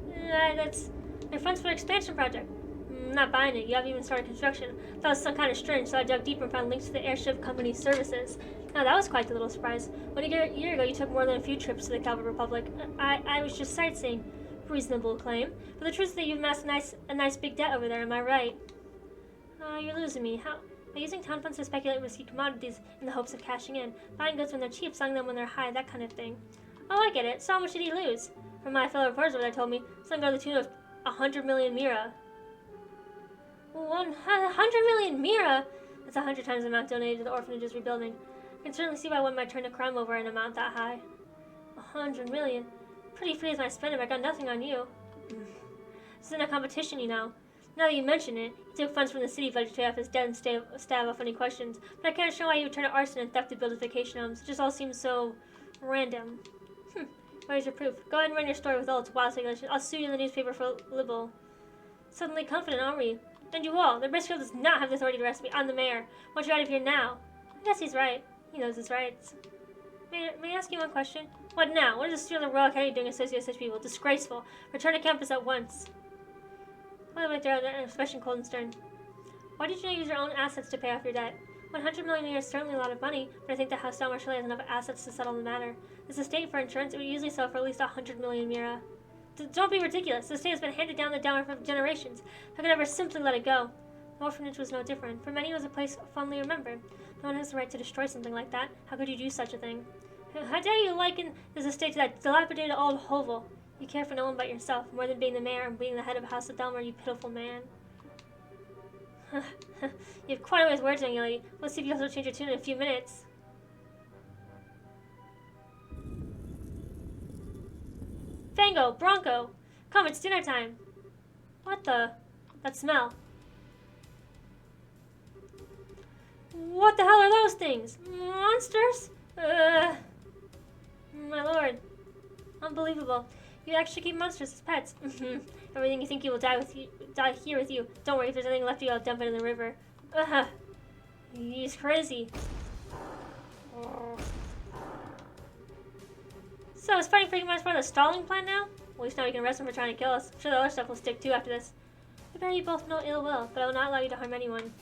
They're funds for an expansion project. I'm not buying it. You haven't even started construction. That was some kind of strange, so I dug deeper and found links to the airship company's services. Now, that was quite the little surprise. When a year ago, you took more than a few trips to the Calvert Republic. I was just sightseeing. Reasonable claim. But the truth is that you've amassed a nice big debt over there, am I right? You're losing me. How? By using town funds to speculate in risky commodities in the hopes of cashing in. Buying goods when they're cheap, selling them when they're high, that kind of thing. Oh, I get it. So how much did he lose? From my fellow reporters, what they told me, something to the tune of 100 million mira. 100 million mira? That's 100 times the amount donated to the orphanage's rebuilding. I can certainly see why one might turn to crime over an amount that high. 100 million? Pretty free as my spending, I got nothing on you. This isn't a competition, you know. Now that you mention it, he took funds from the city budget to pay off his debt and stave off any questions. But I can't show why you would turn to arson and theft to build his vacation homes. It just all seems so Random. Where's your proof? Go ahead and run your story with all its wild speculation. I'll sue you in the newspaper for libel. Suddenly confident, aren't we? And you all. The Bristol does not have the authority to arrest me. I'm the mayor. Want you out of here now? I guess he's right. He knows his rights. May I ask you one question? What now? What is a student of the Royal Academy doing associated with such people? Disgraceful. Return to campus at once. By the way, there are expression cold and stern. Why did you not use your own assets to pay off your debt? 100 million a year is certainly a lot of money, but I think the House Del Marchale has enough assets to settle the matter. This estate, for insurance, it would usually sell for at least 100 million mira. Don't be ridiculous. The estate has been handed down the down for generations. I could never simply let it go. The orphanage was no different. For many, it was a place fondly remembered. No one has the right to destroy something like that. How could you do such a thing? How dare you liken this estate to that dilapidated old hovel? You care for no one but yourself, more than being the mayor and being the head of House of Delmar, you pitiful man. You have quite a ways words, young lady. Let's see if you also change your tune in a few minutes. Fango! Bronco! Come, it's dinner time! What the? That smell. What the hell are those things? Monsters? My lord. Unbelievable. You actually keep monsters as pets. Everything you think you will die here with you. Don't worry, if there's anything left of you, I'll dump it in the river. He's crazy. So, is fighting for humans part of the stalling plan now? Well, at least now we can arrest him for trying to kill us. I'm sure the other stuff will stick too after this. I bet you both know ill will, but I will not allow you to harm anyone.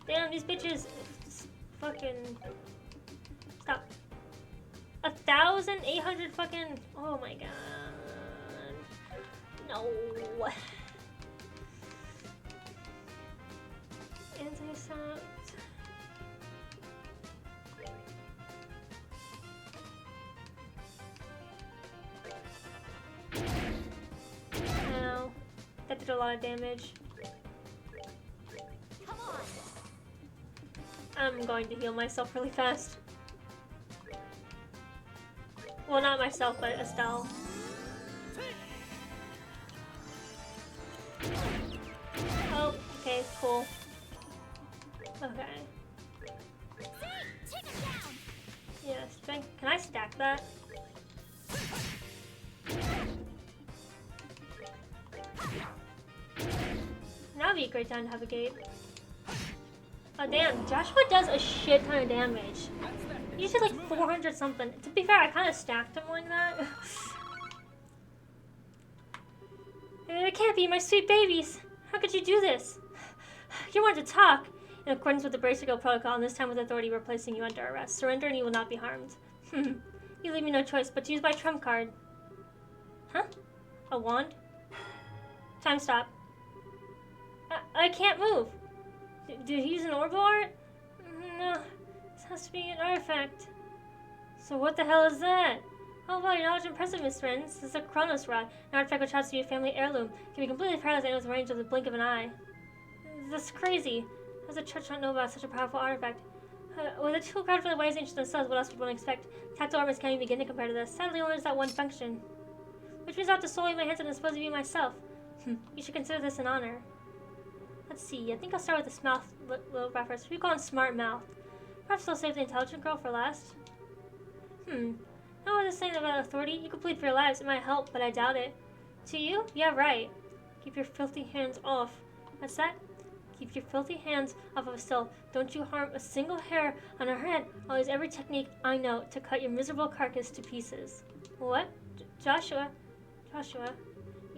Damn, these bitches. Fucking. Stop. 1,800 fucking. Oh my god. No. Anti-assault. Ow. That did a lot of damage. Come on. I'm going to heal myself really fast. Well, not myself, but Estelle. Oh, okay, cool. Okay. Yes, can I stack that? That would be a great time to have a gate. Oh damn, Joshua does a shit ton of damage. He did like 400 something. To be fair, I kind of stacked him like that. It can't be, my sweet babies. How could you do this? You want to talk. In accordance with the Bracer protocol, and this time with authority, we're placing you under arrest. Surrender and you will not be harmed. You leave me no choice but to use my trump card. Huh? A wand? Time stop. I can't move. Did he use an orbital art? No. This has to be an artifact. So what the hell is that? Oh wow, your knowledge is impressive, Miss Friends. This is a Chronos rod, an artifact which has to be a family heirloom. It can be completely paralyzed with the range of the blink of an eye. That's crazy. How does the church not know about such a powerful artifact? With a tool crowd for the wise ancients themselves, what else would one expect? Tactile armors can't even begin to compare to this. Sadly, only has that one function. Which means I have to solely my hands and dispose of you myself. You should consider this an honor. Let's see, I think I'll start with this mouth little reference. We call him Smart Mouth. Perhaps I'll save the intelligent girl for last. Now what is saying about authority? You could plead for your lives. It might help, but I doubt it. To you? Yeah, right. Keep your filthy hands off. What's that? Keep your filthy hands off of Estelle. Don't you harm a single hair on her head. I'll use every technique I know to cut your miserable carcass to pieces. What? Joshua?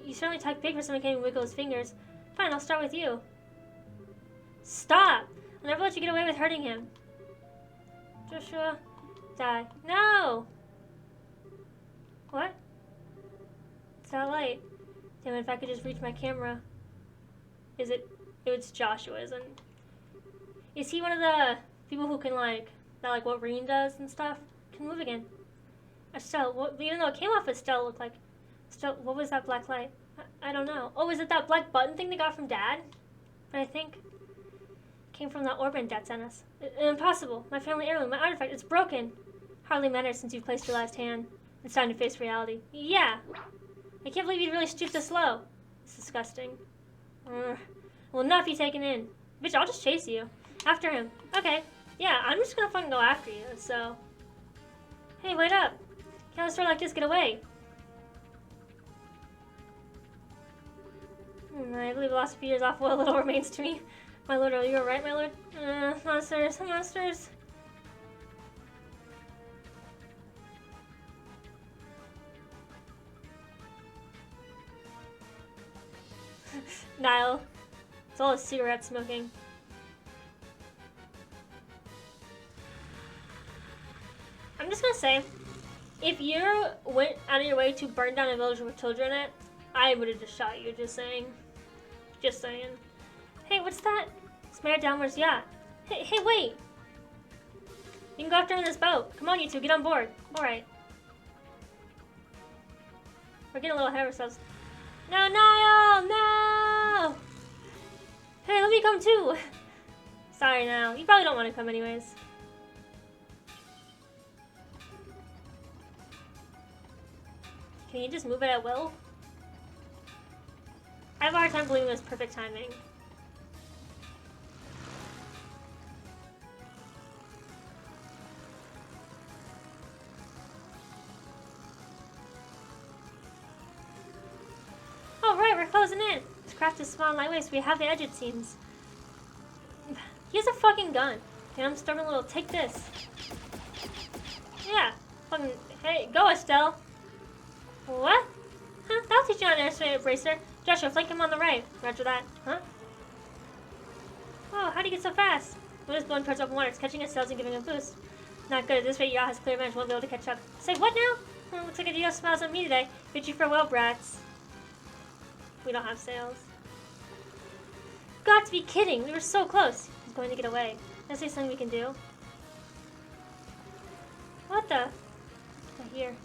You certainly talk big for someone who can't even wiggle his fingers. Fine, I'll start with you. Stop! I'll never let you get away with hurting him. Joshua, die. No! What? It's that light. Damn it, if I could just reach my camera. Is it? It's Joshua, isn't it? Is he one of the people who can like what Reen does and stuff? Can move again. Estelle, even though it came off Estelle, looked like Estelle. What was that black light? I don't know. Oh, is it that black button thing they got from Dad? But I think it came from that orban Dad sent us. Impossible. My family heirloom, my artifact, it's broken. Hardly matters since you've placed your last hand. It's time to face reality. Yeah. I can't believe you'd really stoop this low. It's disgusting. Will not be taken in. Bitch, I'll just chase you. After him. Okay. Yeah, I'm just gonna fucking go after you, so... Hey, wait up! Can't let a store like this get away! I believe the last few years off what little remains to me. My lord, are you alright, my lord? Monsters, monsters! Niall. It's all his cigarette smoking. I'm just gonna say, if you went out of your way to burn down a village with children in it, I would have just shot you, just saying. Just saying. Hey, what's that? It's Mayor Downward's yacht. Hey, wait! You can go after him in this boat. Come on, you two, get on board. Alright. We're getting a little ahead of ourselves. No, Niall! No! Hey, let me come too! Sorry, Niall. You probably don't want to come anyways. Can you just move it at will? I have a hard time believing this perfect timing. Oh right, we're closing in. This craft is small and lightweight, so we have the edge, it seems. He has a fucking gun. Okay, I'm struggling a little. Take this. Yeah. Fucking. Hey, go, Estelle. What? Huh? That'll teach you how to underestimate a bracer. Joshua, flank him on the right. Roger that. Huh? Oh, how'd he get so fast? Wind is blowing towards open water. It's catching his sails and giving him a boost. Not good. At this rate, yacht has clear advantage. Won't be able to catch up. Say what now? Looks like a deal smiles on me today. Fit you for well, brats. We don't have sails. Got to be kidding. We were so close. He's going to get away. Let's see something we can do. What the? Right here.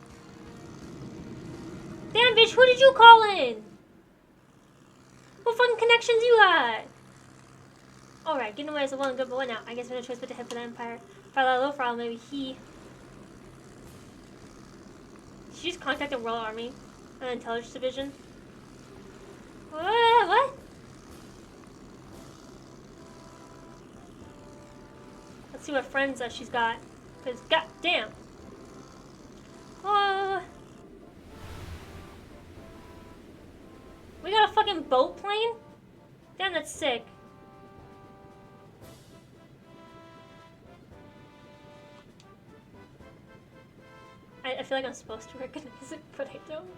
Damn, bitch, who did you call in? What fucking connections you got? Alright, getting away is a well and good, but what now? I guess we have no choice but to head for the Empire. If I let low for all, maybe he... Did she just contact the Royal Army? An intelligence division? What? Let's see what friends she's got. Because, goddamn. Oh... We got a fucking boat plane? Damn, that's sick. I feel like I'm supposed to recognize it, but I don't.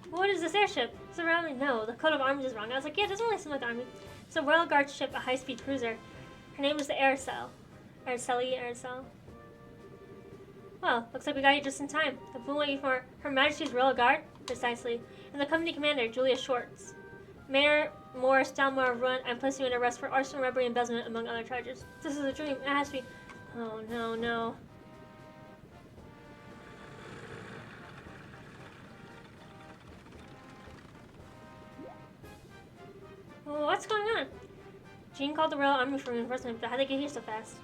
What is this airship? Is it around? No, the coat of arms is wrong. I was like, yeah, it doesn't really seem like army. It's a Royal Guard ship, a high-speed cruiser. Her name is the Aracel. Aracel. Well, looks like we got you just in time. The boon waiting for Her Majesty's Royal Guard? Precisely. And the company commander, Julia Schwartz. Mayor Morris Dalmore of Run, I'm placing you under arrest for arson, robbery, and embezzlement, among other charges. This is a dream. It has to be. Oh, no. Well, what's going on? Jean called the Royal Army for reinforcement, but how'd they get here so fast?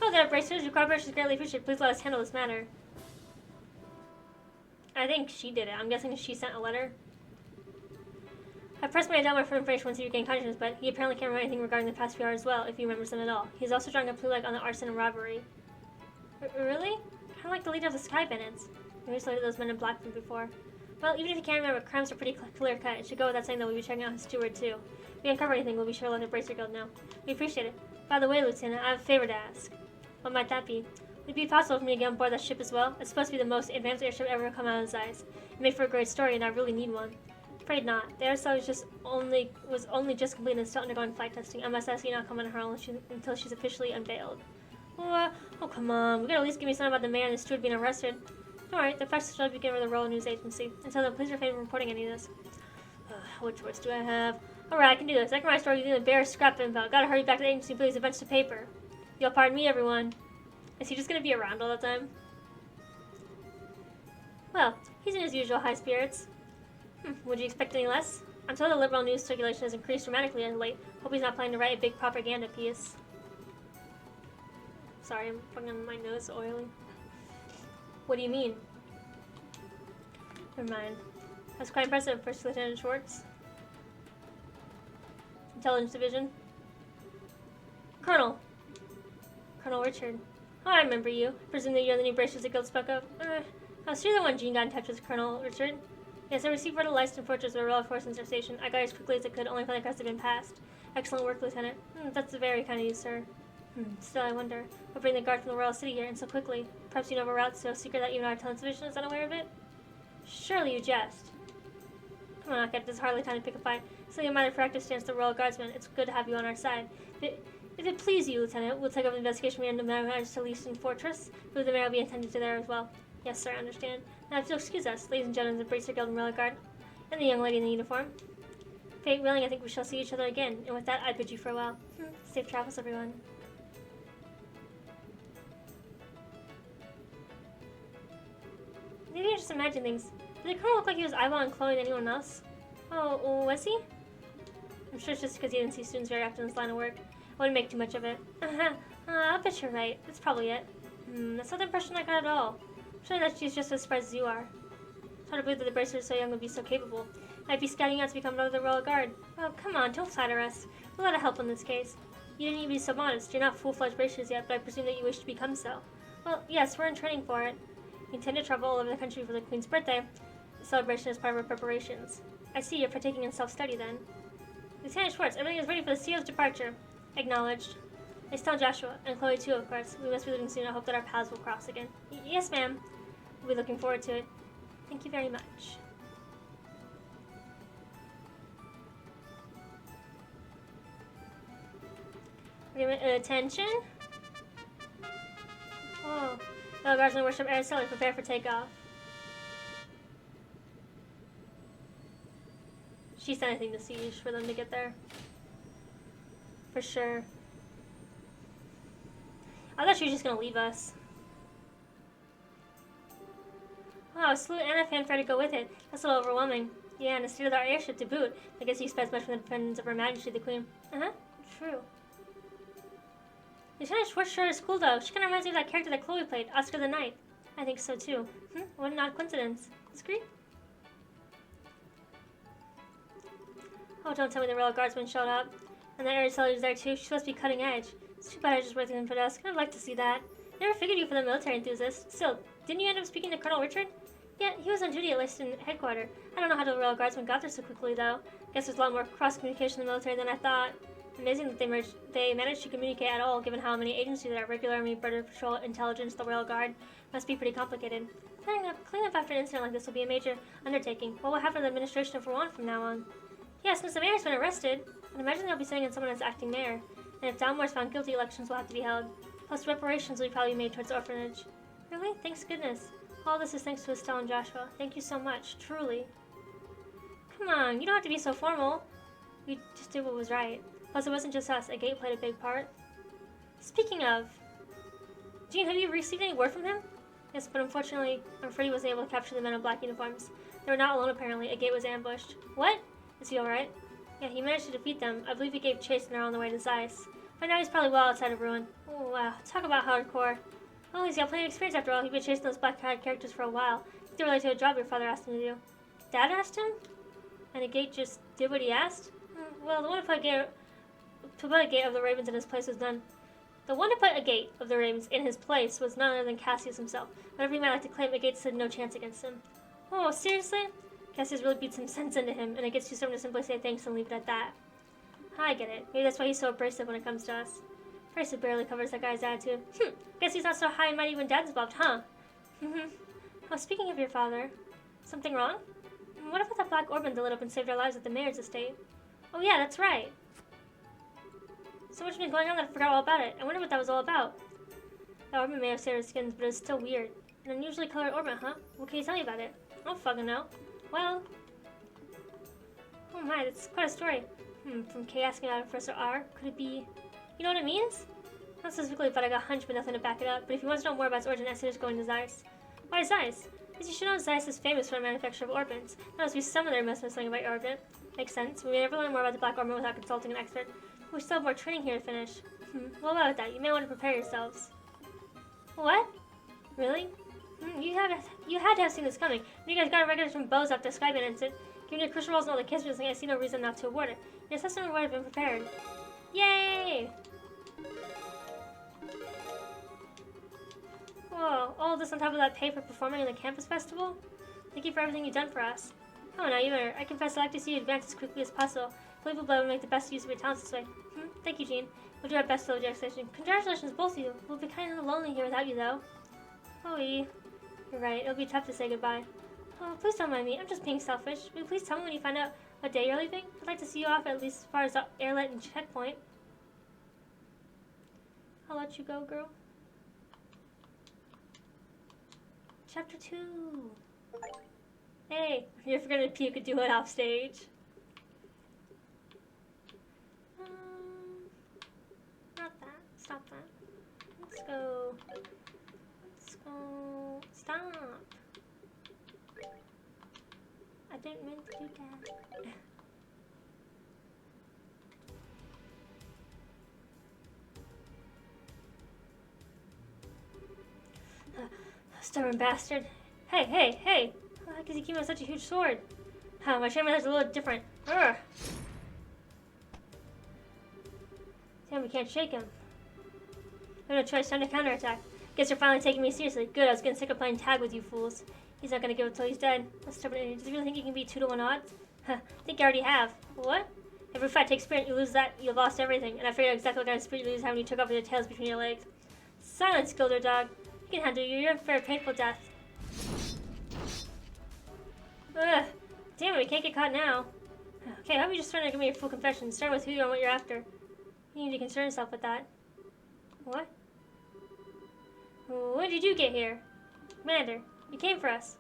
Oh, there, bracers. Your cooperation is greatly appreciated. Please let us handle this matter. I think she did it. I'm guessing she sent a letter. I pressed my down for information once he regained consciousness, but he apparently can't remember anything regarding the past few hours as well, if he remembers them at all. He's also drawing a blue light on the arson and robbery. Really? Kind of like the leader of the Sky Bandits. We just looked at those men in black from before. Well, even if you can't remember, crimes are pretty clear cut. It should go without saying that we'll be checking out his steward too. If we uncover anything, we'll be sure to let the Bracer Guild know. We appreciate it. By the way, Lieutenant, I have a favor to ask. What might that be? Would it be possible for me to get on board that ship as well? It's supposed to be the most advanced airship ever to come out of his eyes. It made for a great story, and I really need one. Afraid not. The Aracel was only just completed and still undergoing flight testing. I must ask you not to comment on her until she's officially unveiled. Oh, come on. We gotta at least give me something about the mayor and the steward being arrested. Alright, the facts shall begin with the Royal News Agency. Until then, please refrain from reporting any of this. What choice do I have? Alright, I can do this. I can write a story using the bare scrap info. Gotta hurry back to the agency, please. A bunch of paper. You'll pardon me, everyone. Is he just gonna be around all the time? Well, he's in his usual high spirits. Would you expect any less? I'm told the liberal news circulation has increased dramatically as of late. Hope he's not planning to write a big propaganda piece. Sorry, I'm fucking my nose oily. What do you mean? Never mind. That's quite impressive, First Lieutenant Schwartz. Intelligence Division. Colonel. Colonel Richard. Oh, I remember you. Presume that you're the new braces the guild spoke of. So you're the one Jean got in touch with, Colonel Richard. Yes, I received word of licensed portraits of the Royal Force in their station. I got as quickly as I could, only for the crest had been passed. Excellent work, Lieutenant. That's very kind of you, sir. Still, I wonder. What bring the guard from the Royal City here, and so quickly? Perhaps you know of a route so secret that even our intelligence division is unaware of it? Surely you jest. Come on, Aked, this is hardly time to pick a fight. So you might have practiced against the Royal Guardsmen. It's good to have you on our side. If it please you, Lieutenant, we'll take over the investigation from the Manage to Leaston Fortress, but the mayor will be attended to there as well. Yes, sir, I understand. Now, if you'll excuse us, ladies and gentlemen of the Bracer Guild and Royal Guard, and the young lady in the uniform. Fate willing, I think we shall see each other again, and with that, I bid you farewell. Safe travels, everyone. Maybe I just imagine things. Did the Colonel look like he was eyeballing Chloe than anyone else? Oh, was he? I'm sure it's just because he didn't see students very often in this line of work. I wouldn't make too much of it. I'll bet you're right. That's probably it. That's not the impression I got at all. I'm sure that she's just as surprised as you are. It's hard to believe that the Bracer so young would be so capable. I'd be scouting out to become one of the Royal Guard. Oh, come on, don't flatter us. We'll let help in this case. You didn't need to be so modest. You're not full-fledged Bracers yet, but I presume that you wish to become so. Well, yes, we're in training for it. We intend to travel all over the country for the Queen's birthday. The celebration is part of our preparations. I see you're partaking in self-study then. Lieutenant Schwartz, everything is ready for the CEO's departure. Acknowledged. I tell Joshua, and Chloe too, of course. We must be leaving soon. I hope that our paths will cross again. Yes, ma'am. We'll be looking forward to it. Thank you very much. Attention. Oh. Royal Guardsmen worship Araceli. Prepare for takeoff. She sent anything to Siege for them to get there. For sure. I thought she was just gonna leave us. Wow, a salute and a fanfare to go with it. That's a little overwhelming. Yeah, and a state-of-the-art airship to boot. I guess you expect much from the defendants of Her Majesty the Queen. True. Lieutenant Schwartz sure is cool though. She kind of reminds me of that character that Chloe played, Oscar the Knight. I think so too. What an odd coincidence. Discreet? Oh, don't tell me the Royal Guardsman showed up. And the Araceli is there too. She's supposed to be cutting edge. It's too bad I was just working for us. Kind of like to see that. Never figured you for the military enthusiast. Still, didn't you end up speaking to Colonel Richard? Yeah, he was on duty at Leaston headquarters. I don't know how the Royal Guardsmen got there so quickly though. Guess there's a lot more cross-communication in the military than I thought. Amazing that they managed to communicate at all, given how many agencies there are. Regular Army, Border Patrol, Intelligence, the Royal Guard. Must be pretty complicated. Cleaning up after an incident like this will be a major undertaking. What will happen to the administration of Rouen from now on? Yeah, since the mayor's been arrested, I'd imagine they'll be sending in someone as acting mayor. And if Dalmore's found guilty, elections will have to be held. Plus, reparations will probably be made towards the orphanage. Really? Thanks goodness. All this is thanks to Estelle and Joshua. Thank you so much, truly. Come on, you don't have to be so formal. We just did what was right. Plus, it wasn't just us. A gate played a big part. Speaking of, Jean, have you received any word from him? Yes, but unfortunately, I'm afraid he wasn't able to capture the men in black uniforms. They were not alone, apparently. A gate was ambushed. What? Is he alright? Yeah, he managed to defeat them. I believe he gave chase and they're on the way to Zeiss. By now, he's probably well outside of Ruin. Oh, wow. Talk about hardcore. Oh, he's got plenty of experience after all. He's been chasing those black-eyed characters for a while. It's related to a job your father asked him to do. Dad asked him? And a gate just did what he asked? Well, the one to put a gate of the Ravens in his place was none. The one to put a gate of the Ravens in his place was none other than Cassius himself. Whatever he might like to claim, a gate stood no chance against him. Oh, seriously? Cassius really beat some sense into him, and it gets too someone to simply say thanks and leave it at that. I get it. Maybe that's why he's so abrasive when it comes to us. Abrasive barely covers that guy's attitude. Guess he's not so high and mighty when Dad's involved, huh? Oh, speaking of your father, something wrong? What about that black orban that lit up and saved our lives at the mayor's estate? Oh yeah, that's right. So much has been going on that I forgot all about it. I wonder what that was all about. That orban may have saved our skins, but it was still weird. An unusually colored orban, huh? What can you tell me about it? I don't fucking know. Well... Oh my, that's quite a story. From Kay asking about Professor R. Could it be... You know what it means? Not specifically, but I got a hunch but nothing to back it up. But if you want to know more about its origin, I suggest going to Zeiss. Why Zeiss? Because you should know Zeiss is famous for the manufacture of orbans. There must be some of their must know something about your orbit. Makes sense. We may never learn more about the black orban without consulting an expert. We still have more training here to finish. Well, about that, you may want to prepare yourselves. What? Really? You had to have seen this coming. When you guys got a record from Bose after the Skyband incident, given your crucial roles and all the kids, I see no reason not to award it. Your assessment reward have been prepared. Yay! Whoa, all this on top of that pay for performing in the campus festival? Thank you for everything you've done for us. Oh, now you are. I confess I'd like to see you advance as quickly as possible. I believe we'll be able to make the best use of your talents this way. Thank you, Jean. We'll do our best to hold your expectation. Congratulations, both of you. We'll be kind of lonely here without you, though. Oh, you're right. It'll be tough to say goodbye. Oh, please don't mind me. I'm just being selfish. Will you please tell me when you find out what day you're leaving? I'd like to see you off at least as far as the airlet and checkpoint. I'll let you go, girl. Chapter 2. Hey, you're gonna puke and do it off stage. Not that. Stop that. Let's go. Let's go. Stop. I didn't mean to do that. Stubborn bastard. Hey! Why does he keep on such a huge sword? My shaman has a little different. Urgh. Damn, we can't shake him. We have no choice, time to counterattack. Guess you're finally taking me seriously. Good, I was getting sick of playing tag with you fools. He's not gonna give up till he's dead. That's stubborn idiot. Does he really think you can beat 2-to-1 odds? I think I already have. What? Every fight takes spirit, you lose that, you've lost everything. And I figured out exactly what kind of spirit you lose when you took off your tails between your legs. Silence, Gilder Dog. You can handle you. You're in for a painful death. Ugh. Damn it, we can't get caught now. Okay, how about you just trying to give me your full confession? Start with who you are and what you're after. You need to concern yourself with that. What? When did you get here? Commander, you came for us.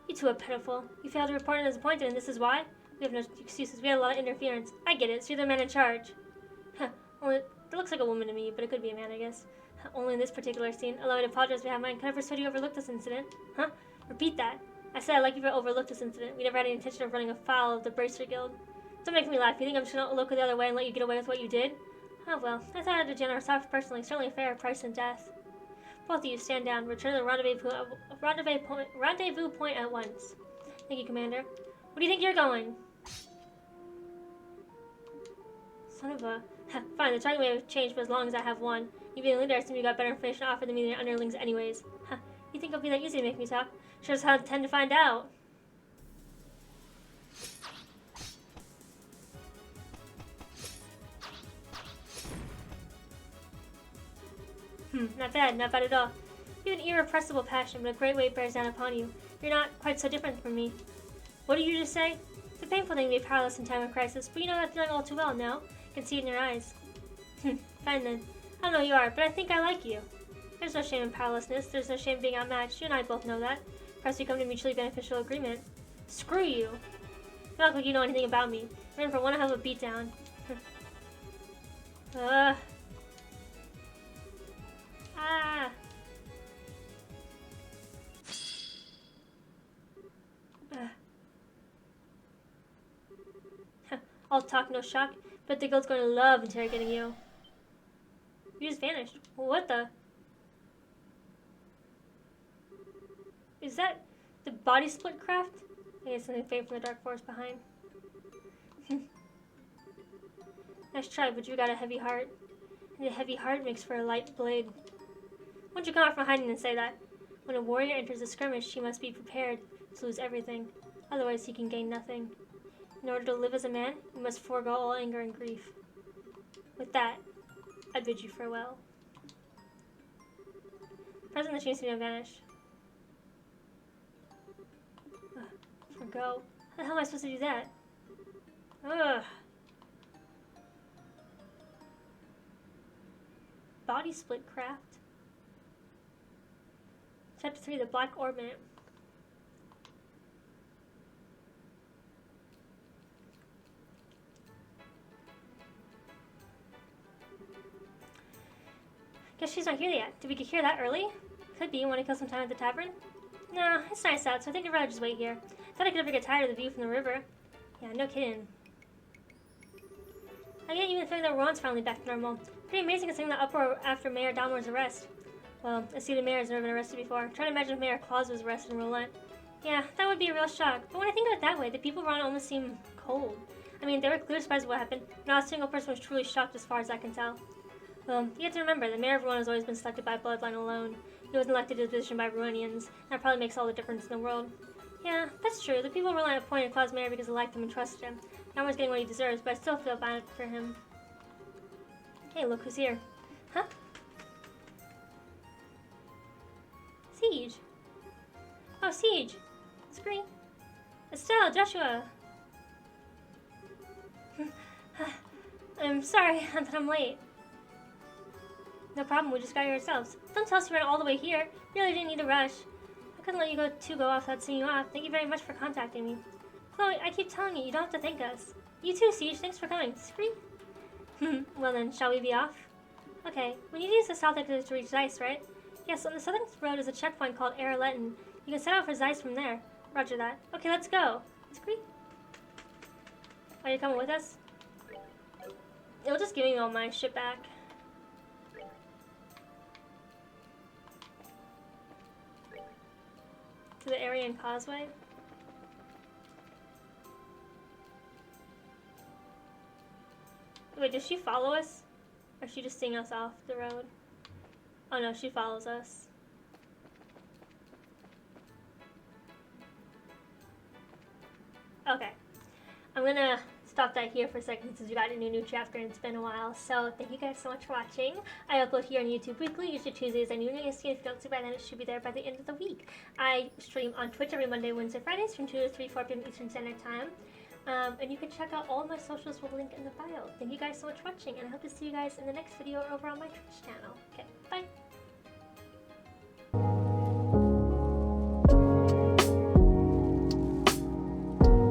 You two are pitiful. You failed to report and disappointed, and this is why? We have no excuses. We had a lot of interference. I get it, so you're the man in charge. Only, it looks like a woman to me, but it could be a man, I guess. Only in this particular scene. Allow me to apologize behind mine. Can I persuade you overlooked this incident? Repeat that. I said I'd like you to overlook this incident. We never had any intention of running afoul of the Bracer Guild. Don't make me laugh. You think I'm just going to look the other way and let you get away with what you did? Oh well, I thought I'd a generous offer personally. Certainly a fair price in death. Both of you stand down. Return to the rendezvous point at once. Thank you, Commander. Where do you think you're going? Son of a... Fine, the target may have changed, but as long as I have one. You being a leader, I assume you got better information to offer than me than your underlings anyways. You think it'll be that easy to make me talk? Sure as hell intend to find out. Not bad at all. You have an irrepressible passion, but a great weight bears down upon you. You're not quite so different from me. What did you just say? It's a painful thing to be powerless in time of crisis, but you know that feeling all too well now. I can see it in your eyes. Fine then. I don't know who you are, but I think I like you. There's no shame in powerlessness. There's no shame in being outmatched. You and I both know that. Perhaps we come to a mutually beneficial agreement. Screw you. You don't look like you know anything about me. You're in for one hell of a beatdown. All talk, no shock. But the guild's going to love interrogating you. You just vanished. What the? Is that the body split craft? I guess something faint from the dark forest behind. Nice try, but you got a heavy heart. And a heavy heart makes for a light blade. Why don't you come out from hiding and say that? When a warrior enters a skirmish, he must be prepared to lose everything. Otherwise, he can gain nothing. In order to live as a man, you must forego all anger and grief. With that, I bid you farewell. Present the chance to vanish. Forgo. How the hell am I supposed to do that? Ugh. Body split craft. Chapter 3, the Black Orbit. Guess she's not here yet. Did we get here that early? Could be. Want to kill some time at the tavern? No, it's nice out, so I think I'd rather just wait here. Thought I could never get tired of the view from the river. Yeah, no kidding. I get even the feeling that Ron's finally back to normal. Pretty amazing considering the uproar after Mayor Dalmore's arrest. Well, I see the mayor has never been arrested before. I'm trying to imagine if Mayor Claus was arrested in Roulette. Yeah, that would be a real shock. But when I think of it that way, the people around almost seem cold. I mean, they were clear surprised at what happened. Not a single person was truly shocked as far as I can tell. Well, you have to remember, the mayor of Verona has always been selected by bloodline alone. He wasn't elected to the position by Veronians. That probably makes all the difference in the world. Yeah, that's true. The people of Verona appointed Claus mayor because they liked him and trusted him. Not everyone's getting what he deserves, but I still feel bad for him. Hey, look who's here. Huh? Siege. Oh, Siege. It's great. Estelle, Joshua. I'm sorry that I'm late. No problem, we just got here ourselves. Don't tell us you ran all the way here. You really didn't need to rush. I couldn't let you go off without seeing you off. Thank you very much for contacting me. Chloe, I keep telling you, you don't have to thank us. You too, Siege. Thanks for coming. Scream. Well then, shall we be off? Okay, we need to use the south exit to reach Zeiss, right? Yes, on the southern road is a checkpoint called Erletten. You can set out for Zeiss from there. Roger that. Okay, let's go. Scream. Are you coming with us? It'll just give me all my shit back. To the Aryan Causeway. Wait, does she follow us? Or is she just seeing us off the road? Oh no, she follows us. Okay. I'm gonna stop that here for a second since we got a new chapter and it's been a while. So thank you guys so much for watching. I upload here on YouTube weekly, usually Tuesdays. And if you don't see by then, it should be there by the end of the week. I stream on Twitch every Monday, Wednesday, Fridays from 2 to 3, 4 p.m. Eastern Standard Time. And you can check out all of my socials with a link in the bio. Thank you guys so much for watching, and I hope to see you guys in the next video or over on my Twitch channel. Okay, bye!